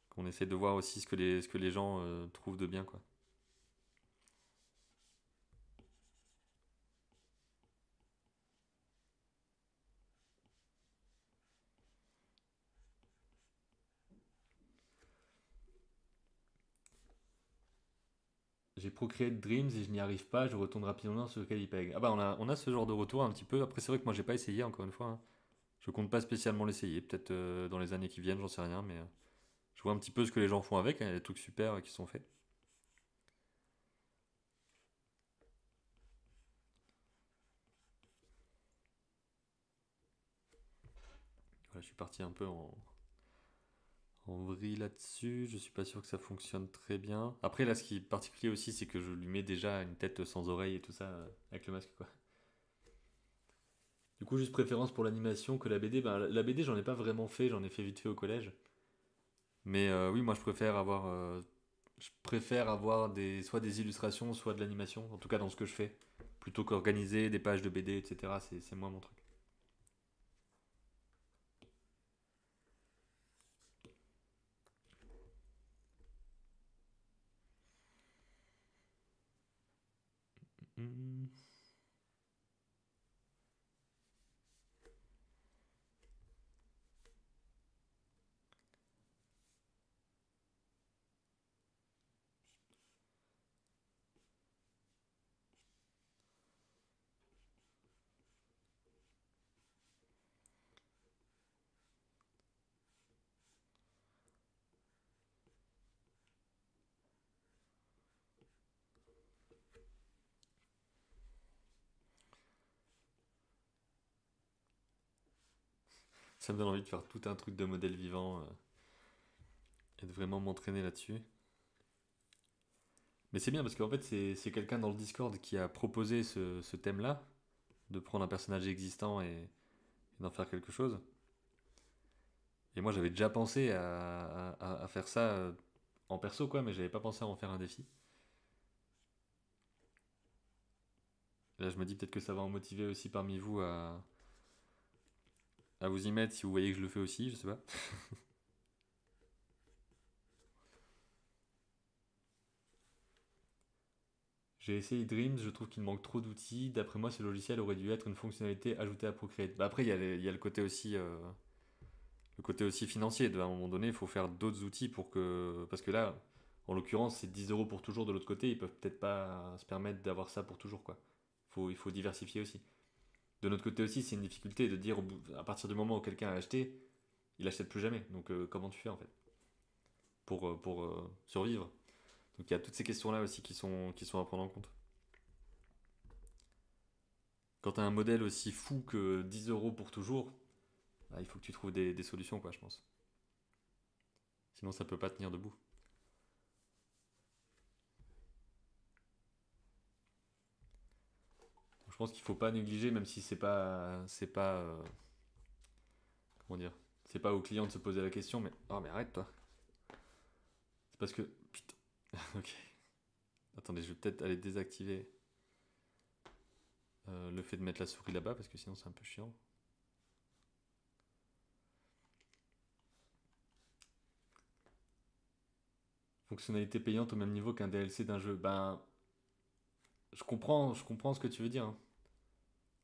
qu'on essaie de voir aussi ce que les gens trouvent de bien, quoi. J'ai Procreate Dreams et je n'y arrive pas, je retourne rapidement sur Calipeg. Ah bah on a ce genre de retour un petit peu, après c'est vrai que moi j'ai pas essayé encore une fois, hein. Je compte pas spécialement l'essayer, peut-être dans les années qui viennent, j'en sais rien, mais je vois un petit peu ce que les gens font avec, hein, il y a des trucs super qui sont faits. Voilà, je suis parti un peu en vrille là-dessus, je suis pas sûr que ça fonctionne très bien. Après là ce qui est particulier aussi c'est que je lui mets déjà une tête sans oreille et tout ça avec le masque, quoi. Du coup juste préférence pour l'animation que la BD. Ben, la BD j'en ai pas vraiment fait, j'en ai fait vite fait au collège. Mais oui moi je préfère avoir soit des illustrations, soit de l'animation, en tout cas dans ce que je fais, plutôt qu'organiser des pages de BD, etc. C'est moi mon truc. Hmm. Ça me donne envie de faire tout un truc de modèle vivant et de vraiment m'entraîner là-dessus. Mais c'est bien parce qu'en fait, c'est quelqu'un dans le Discord qui a proposé ce thème-là, de prendre un personnage existant et d'en faire quelque chose. Et moi, j'avais déjà pensé à faire ça en perso, quoi, mais j'avais pas pensé à en faire un défi. Et là, je me dis peut-être que ça va en motiver aussi parmi vous à vous y mettre si vous voyez que je le fais aussi, je sais pas. J'ai essayé Dreams, je trouve qu'il manque trop d'outils. D'après moi, ce logiciel aurait dû être une fonctionnalité ajoutée à Procreate. Bah après, il y a le côté aussi financier. À un moment donné, il faut faire d'autres outils pour que. Parce que là, en l'occurrence, c'est 10 euros pour toujours de l'autre côté. Ils peuvent peut-être pas se permettre d'avoir ça pour toujours, quoi. Il faut diversifier aussi. De notre côté aussi, c'est une difficulté de dire à partir du moment où quelqu'un a acheté, il achète plus jamais. Donc comment tu fais en fait pour survivre? Donc il y a toutes ces questions-là aussi qui sont à prendre en compte. Quand tu as un modèle aussi fou que 10 euros pour toujours, bah, il faut que tu trouves des solutions, quoi, je pense. Sinon, ça peut pas tenir debout. Donc, je pense qu'il faut pas négliger, même si c'est pas, comment dire, c'est pas au client de se poser la question, mais oh mais arrête toi. C'est parce que putain. Ok. Attendez, je vais peut-être aller désactiver le fait de mettre la souris là-bas parce que sinon c'est un peu chiant. Fonctionnalité payante au même niveau qu'un DLC d'un jeu. Ben, je comprends ce que tu veux dire, hein.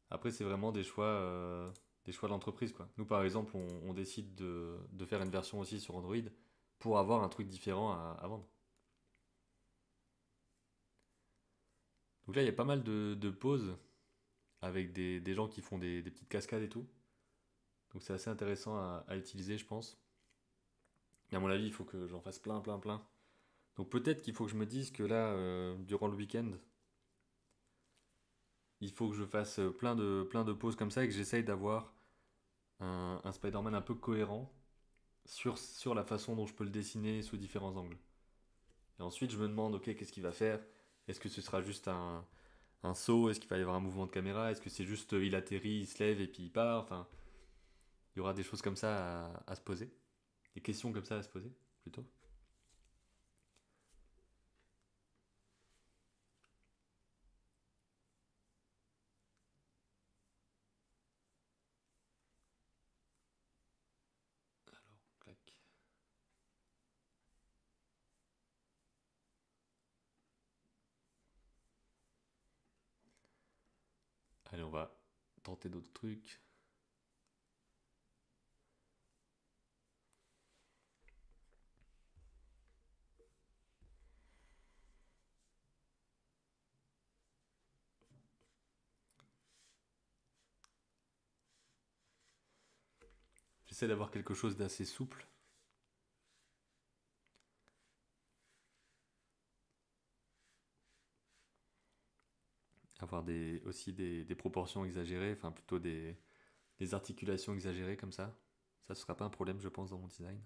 Après, c'est vraiment des choix de l'entreprise, quoi. Nous, par exemple, on décide de faire une version aussi sur Android pour avoir un truc différent à vendre. Donc là, il y a pas mal de pauses avec des gens qui font des petites cascades et tout. Donc c'est assez intéressant à utiliser, je pense. Mais à mon avis, il faut que j'en fasse plein, plein, plein. Donc peut-être qu'il faut que je me dise que là, durant le week-end, il faut que je fasse plein de pauses comme ça et que j'essaye d'avoir un Spider-Man un peu cohérent sur la façon dont je peux le dessiner sous différents angles. Et ensuite, je me demande, ok, qu'est-ce qu'il va faire? Est-ce que ce sera juste un saut? Est-ce qu'il va y avoir un mouvement de caméra? Est-ce que c'est juste il atterrit, il se lève et puis il part? Enfin, il y aura des choses comme ça à se poser. Des questions comme ça à se poser, plutôt. Alors, clac. Allez, on va tenter d'autres trucs. J'essaie d'avoir quelque chose d'assez souple. Avoir aussi des proportions exagérées, enfin plutôt des articulations exagérées comme ça. Ça ne sera pas un problème, je pense, dans mon design.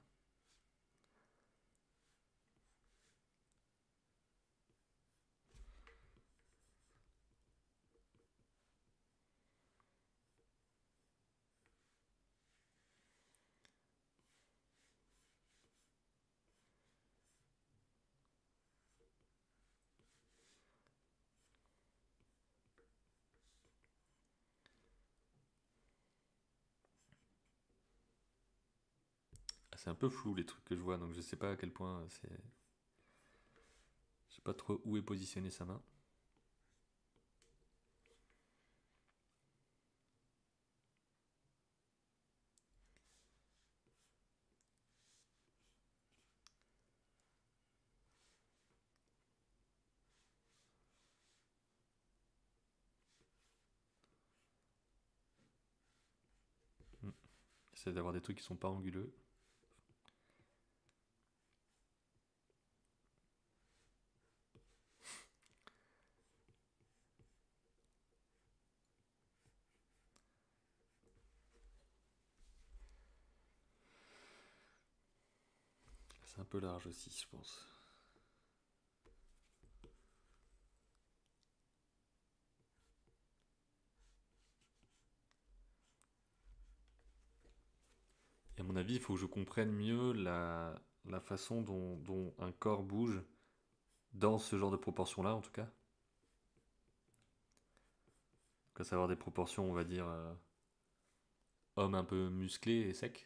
Ah, c'est un peu flou les trucs que je vois, donc je sais pas à quel point c'est. Je sais pas trop où est positionnée sa main. Hmm. J'essaie d'avoir des trucs qui sont pas anguleux. C'est un peu large aussi, je pense. Et à mon avis, il faut que je comprenne mieux la façon dont un corps bouge dans ce genre de proportions-là, en tout cas. Donc à savoir des proportions, on va dire, homme un peu musclé et sec.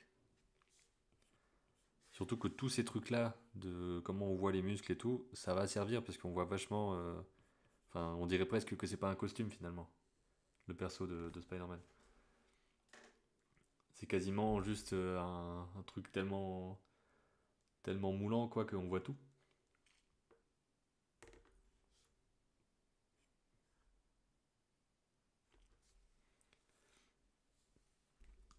Surtout que tous ces trucs-là, de comment on voit les muscles et tout, ça va servir parce qu'on voit vachement. Enfin, on dirait presque que c'est pas un costume finalement, le perso de Spider-Man. C'est quasiment juste un truc tellement moulant quoi qu'on voit tout.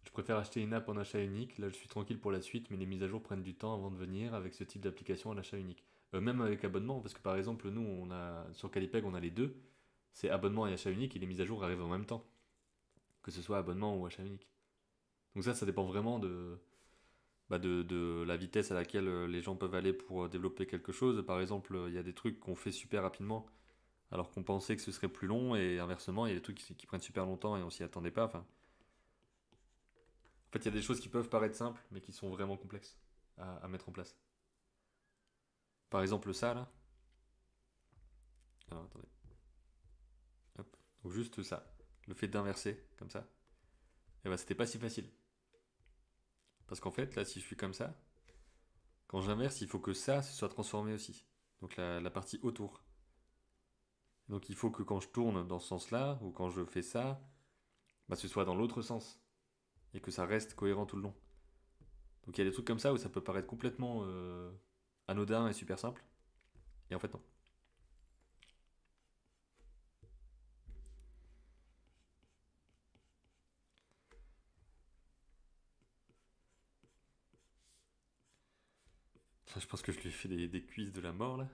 Je préfère acheter une app en achat unique, là je suis tranquille pour la suite, mais les mises à jour prennent du temps avant de venir avec ce type d'application en achat unique. Même avec abonnement, parce que par exemple, nous, on a sur Calipeg, on a les deux, c'est abonnement et achat unique, et les mises à jour arrivent en même temps, que ce soit abonnement ou achat unique. Donc ça dépend vraiment de la vitesse à laquelle les gens peuvent aller pour développer quelque chose. Par exemple, il y a des trucs qu'on fait super rapidement, alors qu'on pensait que ce serait plus long, et inversement, il y a des trucs qui prennent super longtemps et on s'y attendait pas. Enfin, en fait, il y a des choses qui peuvent paraître simples, mais qui sont vraiment complexes à mettre en place. Par exemple, ça là. Alors attendez. Hop. Donc juste ça. Le fait d'inverser, comme ça. Et bah, c'était pas si facile. Parce qu'en fait, là, si je suis comme ça, Quand j'inverse, il faut que ça se soit transformé aussi. Donc la partie autour. Donc il faut que quand je tourne dans ce sens-là, ou quand je fais ça, bah, ce soit dans l'autre sens. Et que ça reste cohérent tout le long. Donc il y a des trucs comme ça où ça peut paraître complètement anodin et super simple. Et en fait non. Ça, je pense que je lui ai fait des cuisses de la mort là.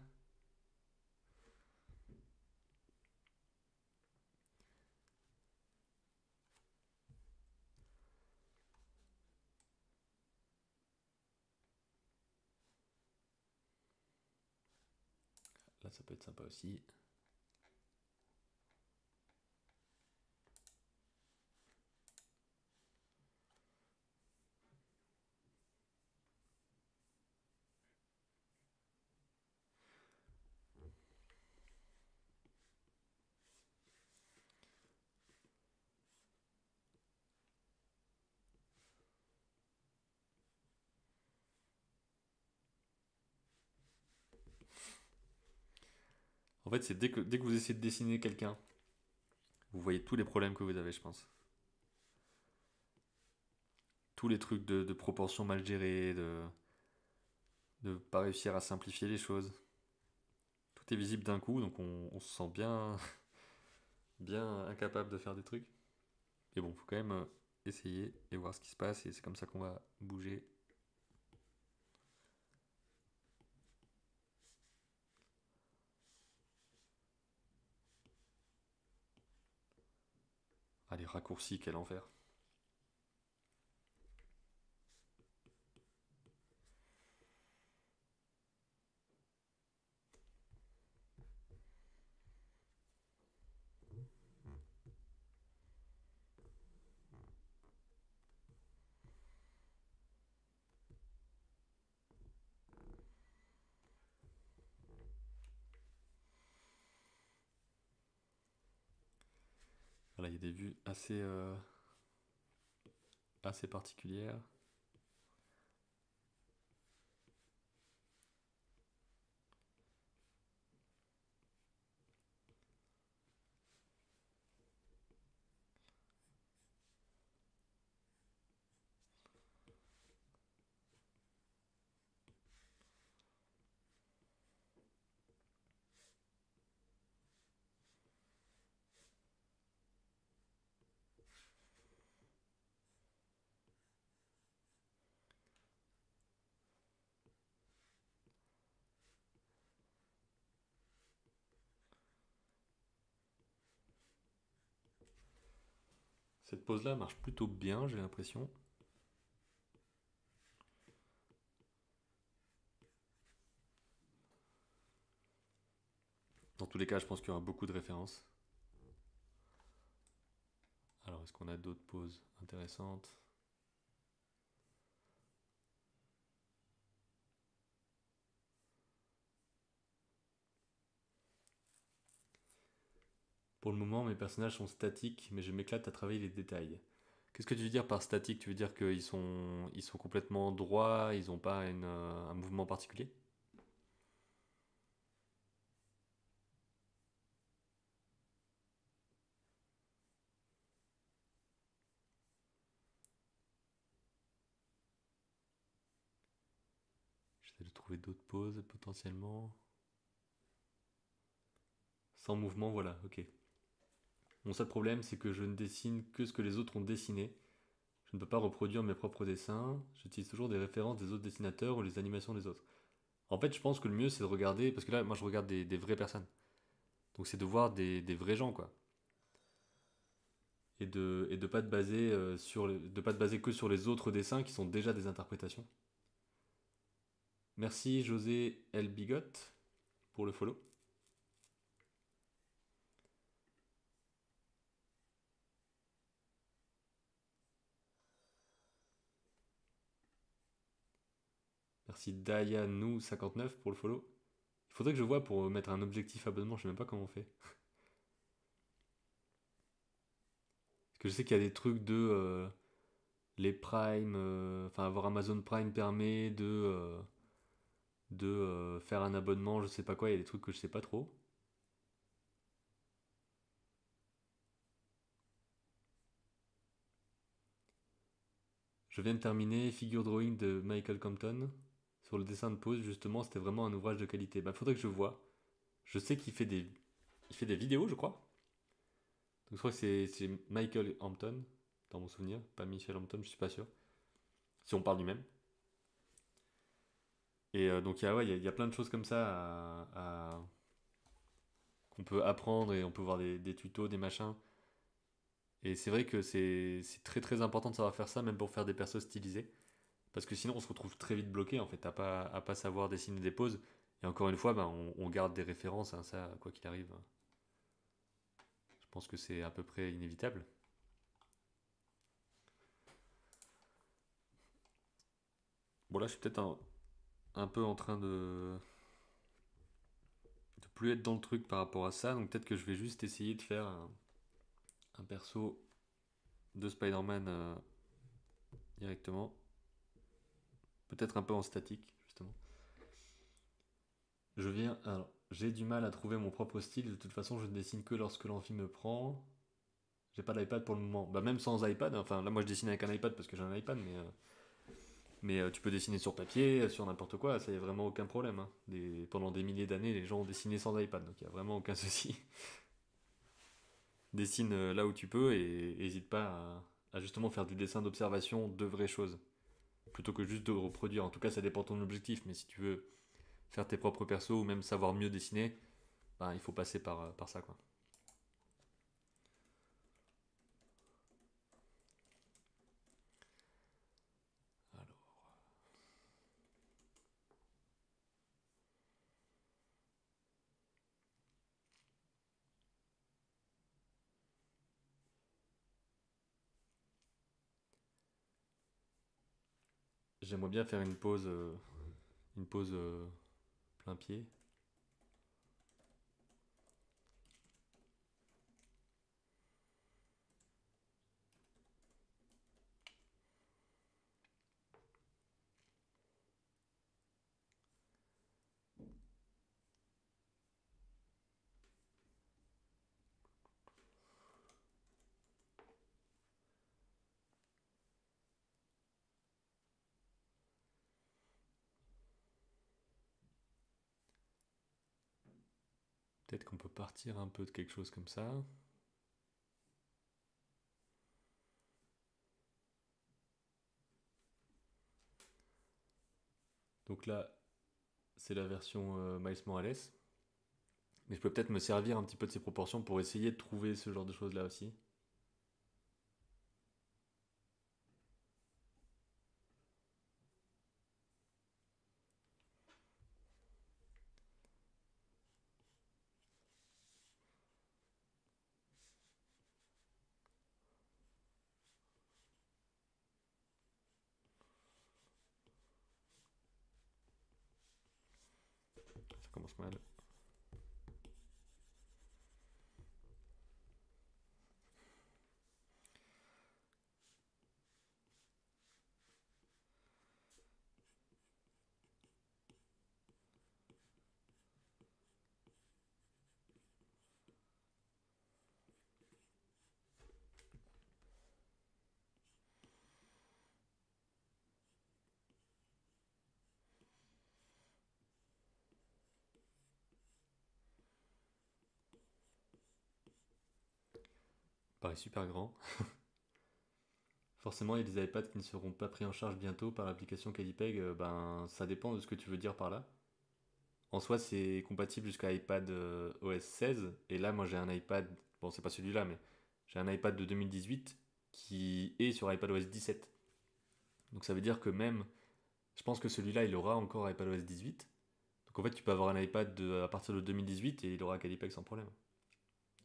Là ça peut être sympa aussi. En fait, c'est dès que vous essayez de dessiner quelqu'un, vous voyez tous les problèmes que vous avez, je pense. Tous les trucs de proportions mal gérées, de pas réussir à simplifier les choses. Tout est visible d'un coup, donc on se sent bien, bien incapable de faire des trucs. Mais bon, faut quand même essayer et voir ce qui se passe, et c'est comme ça qu'on va bouger. Ah, les raccourcis, quel enfer. Voilà, il y a des vues assez particulières. Cette pose-là marche plutôt bien, j'ai l'impression. Dans tous les cas, je pense qu'il y aura beaucoup de références. Alors, est-ce qu'on a d'autres poses intéressantes? Pour le moment, mes personnages sont statiques, mais je m'éclate à travailler les détails. Qu'est-ce que tu veux dire par statique? Tu veux dire qu'ils sont complètement droits, ils n'ont pas un mouvement particulier? J'essaie de trouver d'autres poses potentiellement. Sans mouvement, voilà, ok. Mon seul problème, c'est que je ne dessine que ce que les autres ont dessiné. Je ne peux pas reproduire mes propres dessins. J'utilise toujours des références des autres dessinateurs ou les animations des autres. En fait, je pense que le mieux, c'est de regarder, parce que là, moi, je regarde des vraies personnes. Donc, c'est de voir des vrais gens, quoi. Et de pas te baser de pas te baser que sur les autres dessins qui sont déjà des interprétations. Merci José L. Bigot pour le follow. Merci Dayanou59 pour le follow. Il faudrait que je vois pour mettre un objectif abonnement, je sais même pas comment on fait. Parce que je sais qu'il y a des trucs de les Prime, enfin avoir Amazon Prime permet de de faire un abonnement, je sais pas quoi, il y a des trucs que je sais pas trop. Je viens de terminer Figure Drawing de Michael Compton. Sur le dessin de pose, justement, c'était vraiment un ouvrage de qualité. Bah, faudrait que je vois. Je sais il fait des vidéos, je crois. Donc, je crois que c'est Michael Hampton, dans mon souvenir, pas Michel Hampton, je suis pas sûr. Si on parle du même. Et donc, ouais, il y a plein de choses comme ça qu'on peut apprendre et on peut voir des tutos, des machins. Et c'est vrai que c'est très très important de savoir faire ça, même pour faire des persos stylisés. Parce que sinon, on se retrouve très vite bloqué, en fait, à pas savoir dessiner des poses. Et encore une fois, ben, on garde des références, hein, ça, quoi qu'il arrive. Je pense que c'est à peu près inévitable. Bon, là, je suis peut-être un peu en train de plus être dans le truc par rapport à ça, donc peut-être que je vais juste essayer de faire un perso de Spider-Man directement. Peut-être un peu en statique, justement. Alors, j'ai du mal à trouver mon propre style, de toute façon, je ne dessine que lorsque l'envie me prend. J'ai pas d'iPad pour le moment. Bah, même sans iPad, enfin là, moi je dessine avec un iPad parce que j'ai un iPad, mais tu peux dessiner sur papier, sur n'importe quoi, ça y a vraiment aucun problème, hein. Pendant des milliers d'années, les gens ont dessiné sans iPad, donc il y a vraiment aucun souci. Dessine là où tu peux et n'hésite pas à justement faire du dessin d'observation de vraies choses, plutôt que juste de reproduire. En tout cas, ça dépend de ton objectif, mais si tu veux faire tes propres persos ou même savoir mieux dessiner, bah, il faut passer par ça, quoi. Alors, j'aimerais bien faire une pause plein pied. Peut-être qu'on peut partir un peu de quelque chose comme ça. Donc là, c'est la version Miles Morales. Mais je peux peut-être me servir un petit peu de ces proportions pour essayer de trouver ce genre de choses là aussi. Ça commence mal. Pareil, super grand. Forcément, il y a des iPads qui ne seront pas pris en charge bientôt par l'application Calipeg. Ben, ça dépend de ce que tu veux dire par là. En soi, c'est compatible jusqu'à iPad OS 16. Et là, moi, j'ai un iPad. Bon, c'est pas celui-là, mais j'ai un iPad de 2018 qui est sur iPadOS 17. Donc ça veut dire que même, je pense que celui-là, il aura encore iPadOS 18. Donc en fait, tu peux avoir un iPad à partir de 2018 et il aura Calipeg sans problème.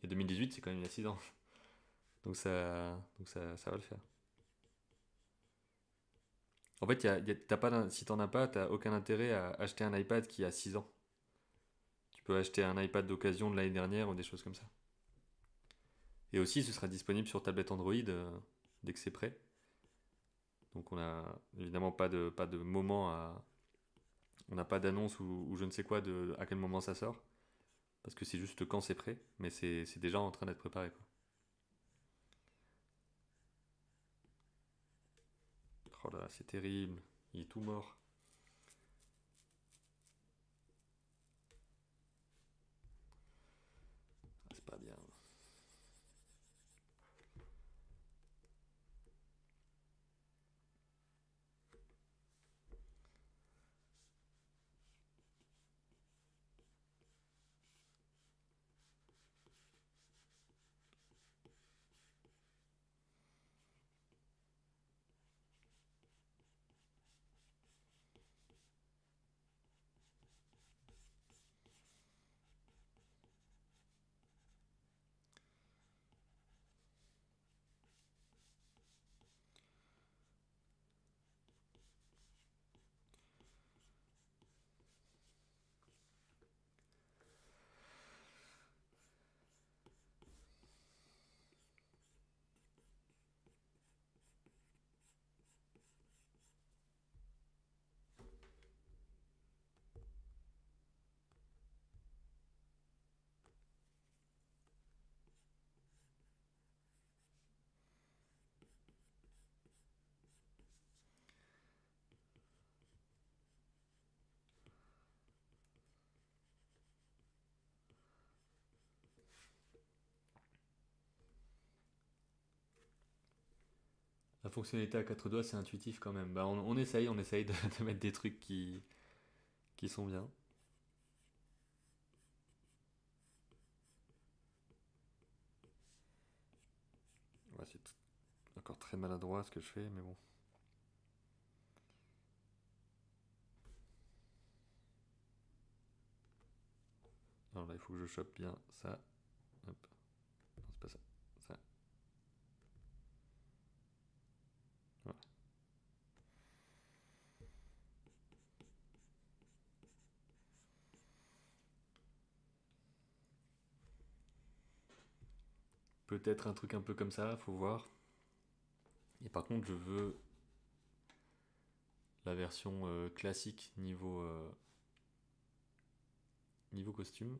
Et 2018, c'est quand même il y a 6 ans. Ça va le faire. En fait, t'as pas, si t'en as pas, t'as aucun intérêt à acheter un iPad qui a 6 ans. Tu peux acheter un iPad d'occasion de l'année dernière ou des choses comme ça. Et aussi, ce sera disponible sur tablette Android dès que c'est prêt. Donc on a évidemment pas de moment On n'a pas d'annonce ou je ne sais quoi de à quel moment ça sort. Parce que c'est juste quand c'est prêt, mais c'est déjà en train d'être préparé, quoi. Oh là, c'est terrible. Il est tout mort. Ah, c'est pas bien. La fonctionnalité à quatre doigts, c'est intuitif quand même. Bah, on essaye de mettre des trucs qui sont bien. Ouais, c'est encore très maladroit ce que je fais, mais bon. Alors là, il faut que je chope bien ça. Hop. Non, c'est pas ça. Ça. Voilà. Peut-être un truc un peu comme ça, faut voir. Et par contre, je veux la version classique niveau costume.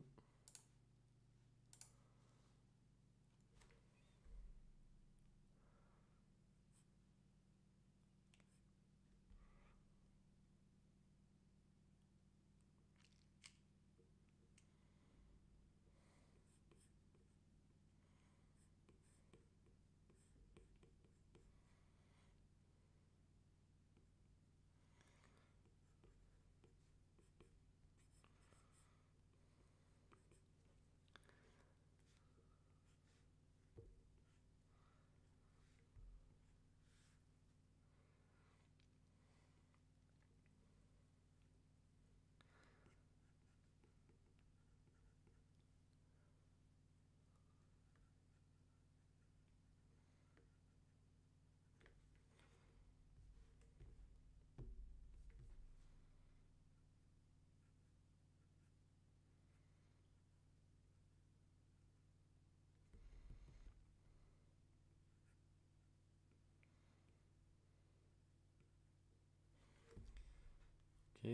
Ok,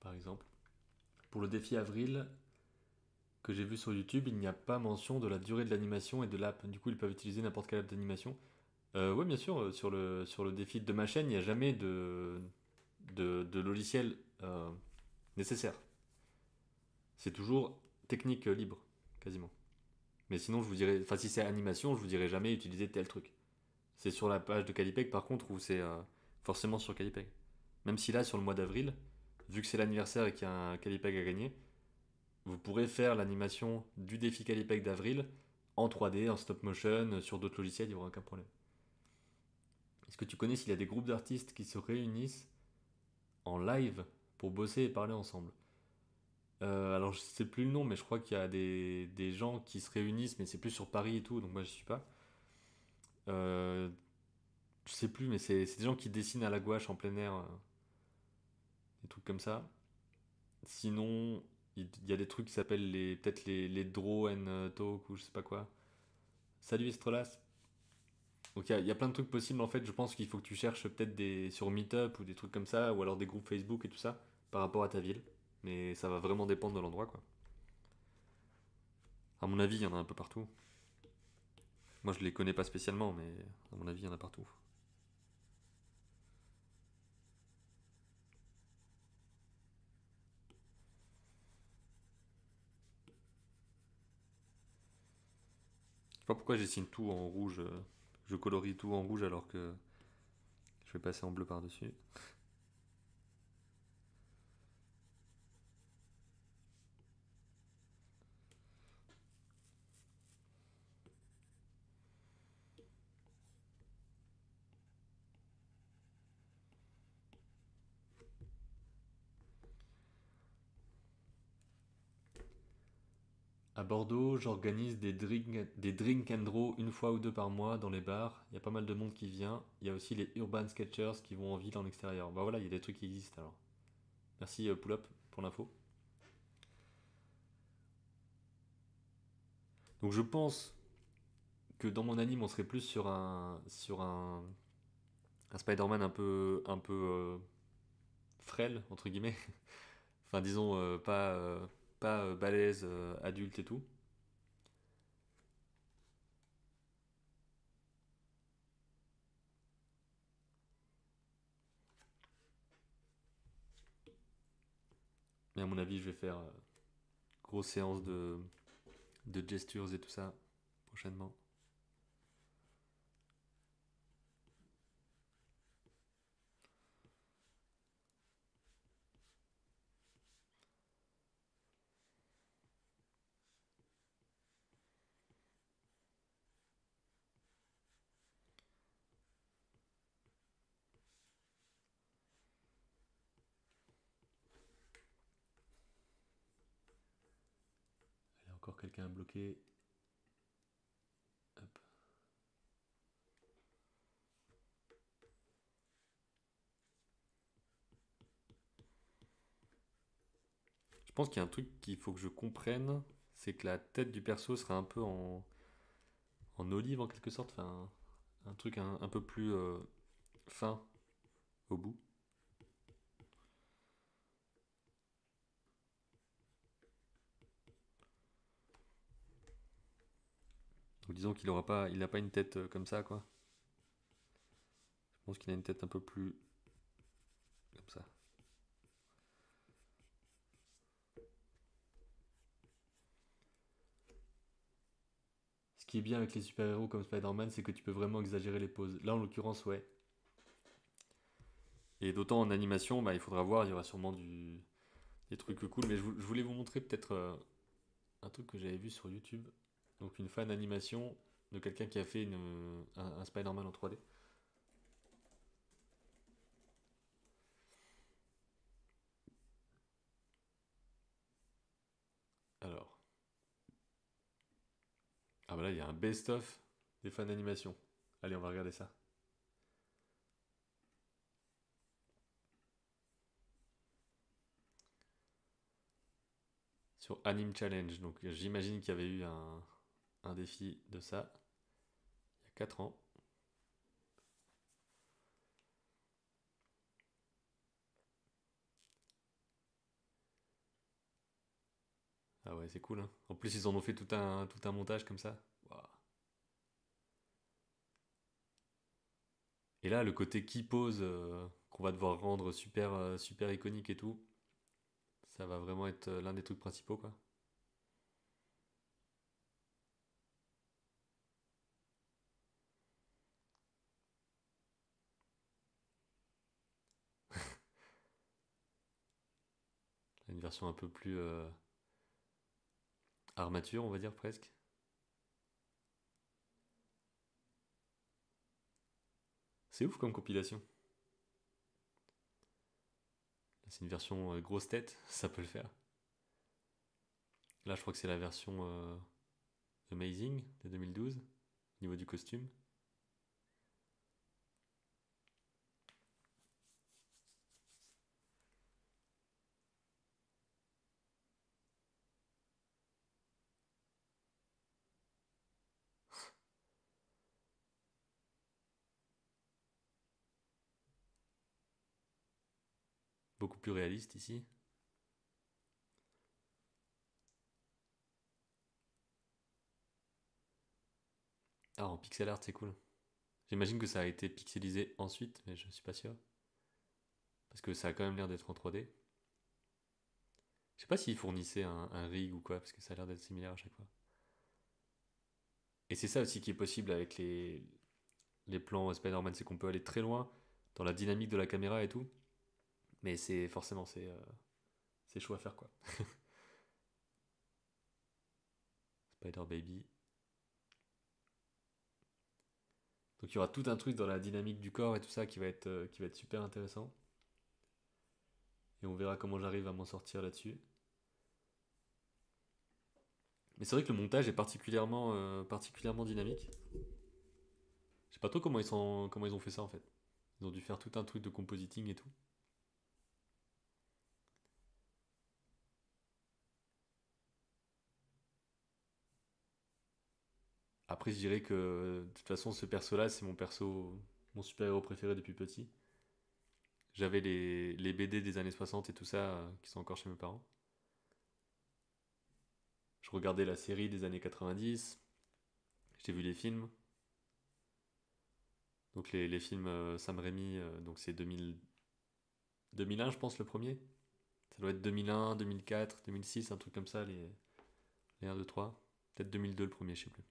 par exemple. Pour le défi avril que j'ai vu sur YouTube, il n'y a pas mention de la durée de l'animation et de l'app. Du coup, ils peuvent utiliser n'importe quelle app d'animation. Ouais, bien sûr, sur le défi de ma chaîne, il n'y a jamais de logiciel nécessaire. C'est toujours technique libre, quasiment. Mais sinon, je vous dirais, enfin, si c'est animation, je vous dirais jamais utiliser tel truc. C'est sur la page de Calipeg, par contre, où c'est forcément sur Calipeg. Même si là, sur le mois d'avril, vu que c'est l'anniversaire et qu'il y a un Calipeg à gagner, vous pourrez faire l'animation du défi Calipeg d'avril en 3D, en stop motion, sur d'autres logiciels, il n'y aura aucun problème. Est-ce que tu connais s'il y a des groupes d'artistes qui se réunissent en live pour bosser et parler ensemble? Alors je sais plus le nom, mais je crois qu'il y a des gens qui se réunissent, mais c'est plus sur Paris et tout, donc moi je suis pas. Euh, je sais plus, mais c'est des gens qui dessinent à la gouache en plein air, des trucs comme ça. Sinon, il y a des trucs qui s'appellent peut-être les Draw and Talk ou je sais pas quoi. Salut Estrolas. Donc il y a plein de trucs possibles en fait. Je pense qu'il faut que tu cherches peut-être sur Meetup ou des trucs comme ça, ou alors des groupes Facebook et tout ça. par rapport à ta ville. Mais ça va vraiment dépendre de l'endroit, quoi. À mon avis, il y en a un peu partout. Moi, je les connais pas spécialement, mais à mon avis, il y en a partout. Je sais pas pourquoi j'essigne tout en rouge. Je colorie tout en rouge alors que je vais passer en bleu par-dessus. À Bordeaux, j'organise des drink and draw une fois ou deux par mois dans les bars. Il y a pas mal de monde qui vient. Il y a aussi les Urban Sketchers qui vont en ville en extérieur. Bah voilà, il y a des trucs qui existent alors. Merci Pull Up pour l'info. Donc je pense que dans mon anime, on serait plus sur un Spider-Man un peu frêle entre guillemets. Enfin disons pas balèze, adulte et tout. Mais à mon avis, je vais faire grosse séance de gestures et tout ça prochainement. Il y a encore quelqu'un à bloquer. Hop. Je pense qu'il y a un truc qu'il faut que je comprenne, c'est que la tête du perso sera un peu en olive en quelque sorte, enfin un truc un peu plus fin au bout. Donc disons qu'il aura pas, il n'a pas une tête comme ça quoi. Je pense qu'il a une tête un peu plus comme ça. Ce qui est bien avec les super-héros comme Spider-Man, c'est que tu peux vraiment exagérer les poses. Là en l'occurrence ouais. Et d'autant en animation, bah, il faudra voir, il y aura sûrement des trucs cool. Mais je voulais vous montrer peut-être un truc que j'avais vu sur YouTube. Donc une fan animation de quelqu'un qui a fait un Spider-Man en 3D. Alors, ah bah là il y a un best-of des fans d'animation. Allez, on va regarder ça. Sur Anime Challenge. Donc j'imagine qu'il y avait eu un défi de ça il y a 4 ans. Ah ouais, c'est cool, hein. En plus, ils en ont fait tout un montage comme ça. Waouh. Et là, le côté qui pose qu'on va devoir rendre super, super iconique et tout, ça va vraiment être l'un des trucs principaux, quoi. Une version un peu plus armature, on va dire presque. C'est ouf comme compilation. C'est une version grosse tête, ça peut le faire. Là, je crois que c'est la version Amazing de 2012, au niveau du costume. Beaucoup plus réaliste ici. Ah, en pixel art, c'est cool. J'imagine que ça a été pixelisé ensuite, mais je suis pas sûr. Parce que ça a quand même l'air d'être en 3D. Je sais pas s'ils fournissaient un rig ou quoi, parce que ça a l'air d'être similaire à chaque fois. Et c'est ça aussi qui est possible avec les plans Spider-Man, c'est qu'on peut aller très loin dans la dynamique de la caméra et tout. Mais c'est forcément, c'est chaud à faire quoi. Spider Baby. Donc il y aura tout un truc dans la dynamique du corps et tout ça qui va être super intéressant. Et on verra comment j'arrive à m'en sortir là-dessus. Mais c'est vrai que le montage est particulièrement dynamique. Je sais pas trop comment ils ont fait ça en fait. Ils ont dû faire tout un truc de compositing et tout. Après, je dirais que de toute façon, ce perso-là, c'est mon perso, mon super-héros préféré depuis petit. J'avais les BD des années 60 et tout ça, qui sont encore chez mes parents. Je regardais la série des années 90. J'ai vu les films. Donc les films Sam Raimi, donc c'est 2001, je pense, le premier. Ça doit être 2001, 2004, 2006, un truc comme ça, les 1, 2, 3. Peut-être 2002 le premier, je sais plus.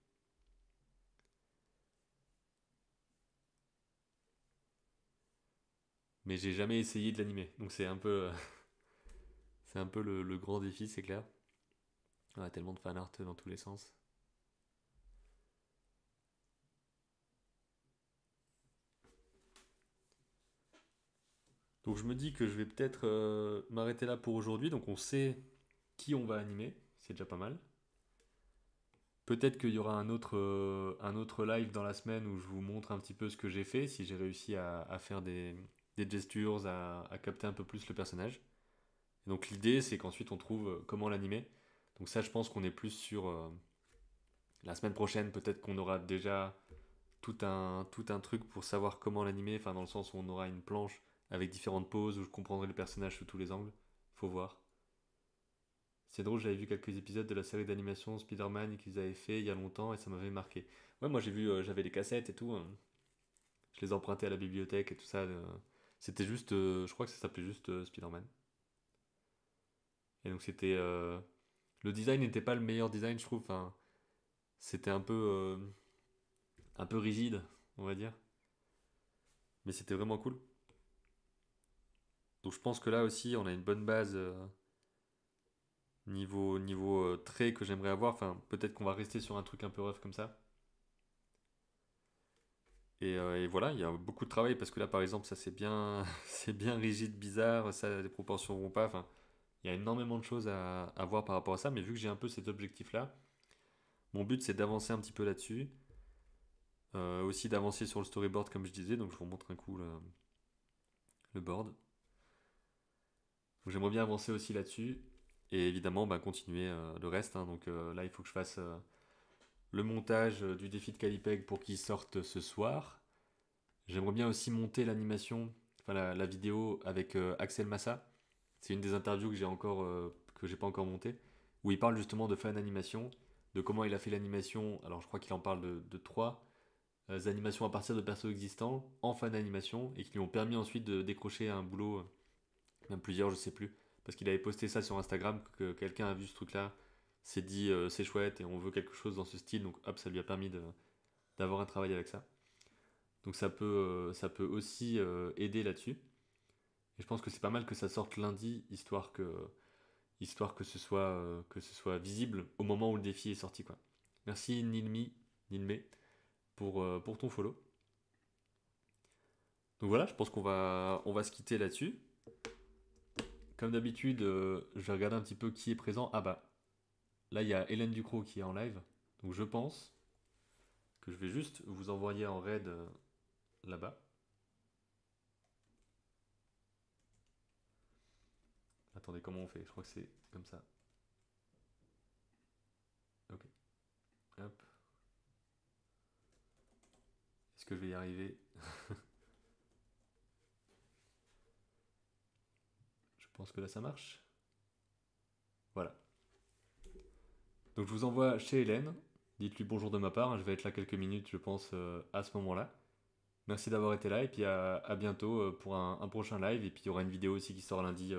Mais j'ai jamais essayé de l'animer. Donc c'est un peu, c'est un peu le grand défi, c'est clair. On a tellement de fan art dans tous les sens. Donc je me dis que je vais peut-être m'arrêter là pour aujourd'hui. Donc on sait qui on va animer, c'est déjà pas mal. Peut-être qu'il y aura un autre live dans la semaine où je vous montre un petit peu ce que j'ai fait, si j'ai réussi à faire des gestures, à capter un peu plus le personnage. Donc l'idée c'est qu'ensuite on trouve comment l'animer. Donc ça je pense qu'on est plus sur la semaine prochaine, peut-être qu'on aura déjà tout un truc pour savoir comment l'animer, enfin dans le sens où on aura une planche avec différentes poses, où je comprendrai le personnage sous tous les angles. Faut voir. C'est drôle, j'avais vu quelques épisodes de la série d'animation Spider-Man qu'ils avaient fait il y a longtemps et ça m'avait marqué. Ouais, moi j'ai vu, j'avais les cassettes et tout. Je les empruntais à la bibliothèque et tout ça. C'était juste, je crois que ça s'appelait juste Spider-Man. Et donc c'était, le design n'était pas le meilleur design, je trouve. Enfin, c'était un peu rigide, on va dire. Mais c'était vraiment cool. Donc je pense que là aussi, on a une bonne base niveau trait que j'aimerais avoir. Enfin, peut-être qu'on va rester sur un truc un peu rough comme ça. Et voilà, il y a beaucoup de travail parce que là, par exemple, ça c'est bien, c'est bien rigide, bizarre, ça, les proportions vont pas. Enfin, il y a énormément de choses à voir par rapport à ça. Mais vu que j'ai un peu cet objectif-là, mon but c'est d'avancer un petit peu là-dessus. Aussi d'avancer sur le storyboard comme je disais. Donc je vous montre un coup le board. Donc j'aimerais bien avancer aussi là-dessus. Et évidemment, bah, continuer le reste, hein. Donc là, il faut que je fasse le montage du défi de Calipeg pour qu'il sorte ce soir. J'aimerais bien aussi monter l'animation, enfin la vidéo avec Axel Massa. C'est une des interviews que j'ai pas encore montée, où il parle justement de fan animation, de comment il a fait l'animation. Alors je crois qu'il en parle de trois animations à partir de persos existants en fan animation et qui lui ont permis ensuite de décrocher un boulot, même plusieurs, je sais plus, parce qu'il avait posté ça sur Instagram, que quelqu'un a vu ce truc-là, s'est dit c'est chouette et on veut quelque chose dans ce style, donc hop, ça lui a permis d'avoir un travail avec ça. Donc ça peut aussi aider là-dessus. Et je pense que c'est pas mal que ça sorte lundi, histoire que ce soit visible au moment où le défi est sorti, quoi. Merci Nilme, pour ton follow. Donc voilà, je pense on va se quitter là-dessus. Comme d'habitude, je vais regarder un petit peu qui est présent. Ah bah, là il y a Hélène Ducrot qui est en live. Donc je pense que je vais juste vous envoyer en raid là-bas. Attendez, comment on fait? Je crois que c'est comme ça. Ok. Hop. Est-ce que je vais y arriver? pense que là ça marche. Voilà. Donc je vous envoie chez Hélène. Dites-lui bonjour de ma part, hein, je vais être là quelques minutes je pense à ce moment-là. Merci d'avoir été là et puis à bientôt pour un prochain live. Et puis il y aura une vidéo aussi qui sort lundi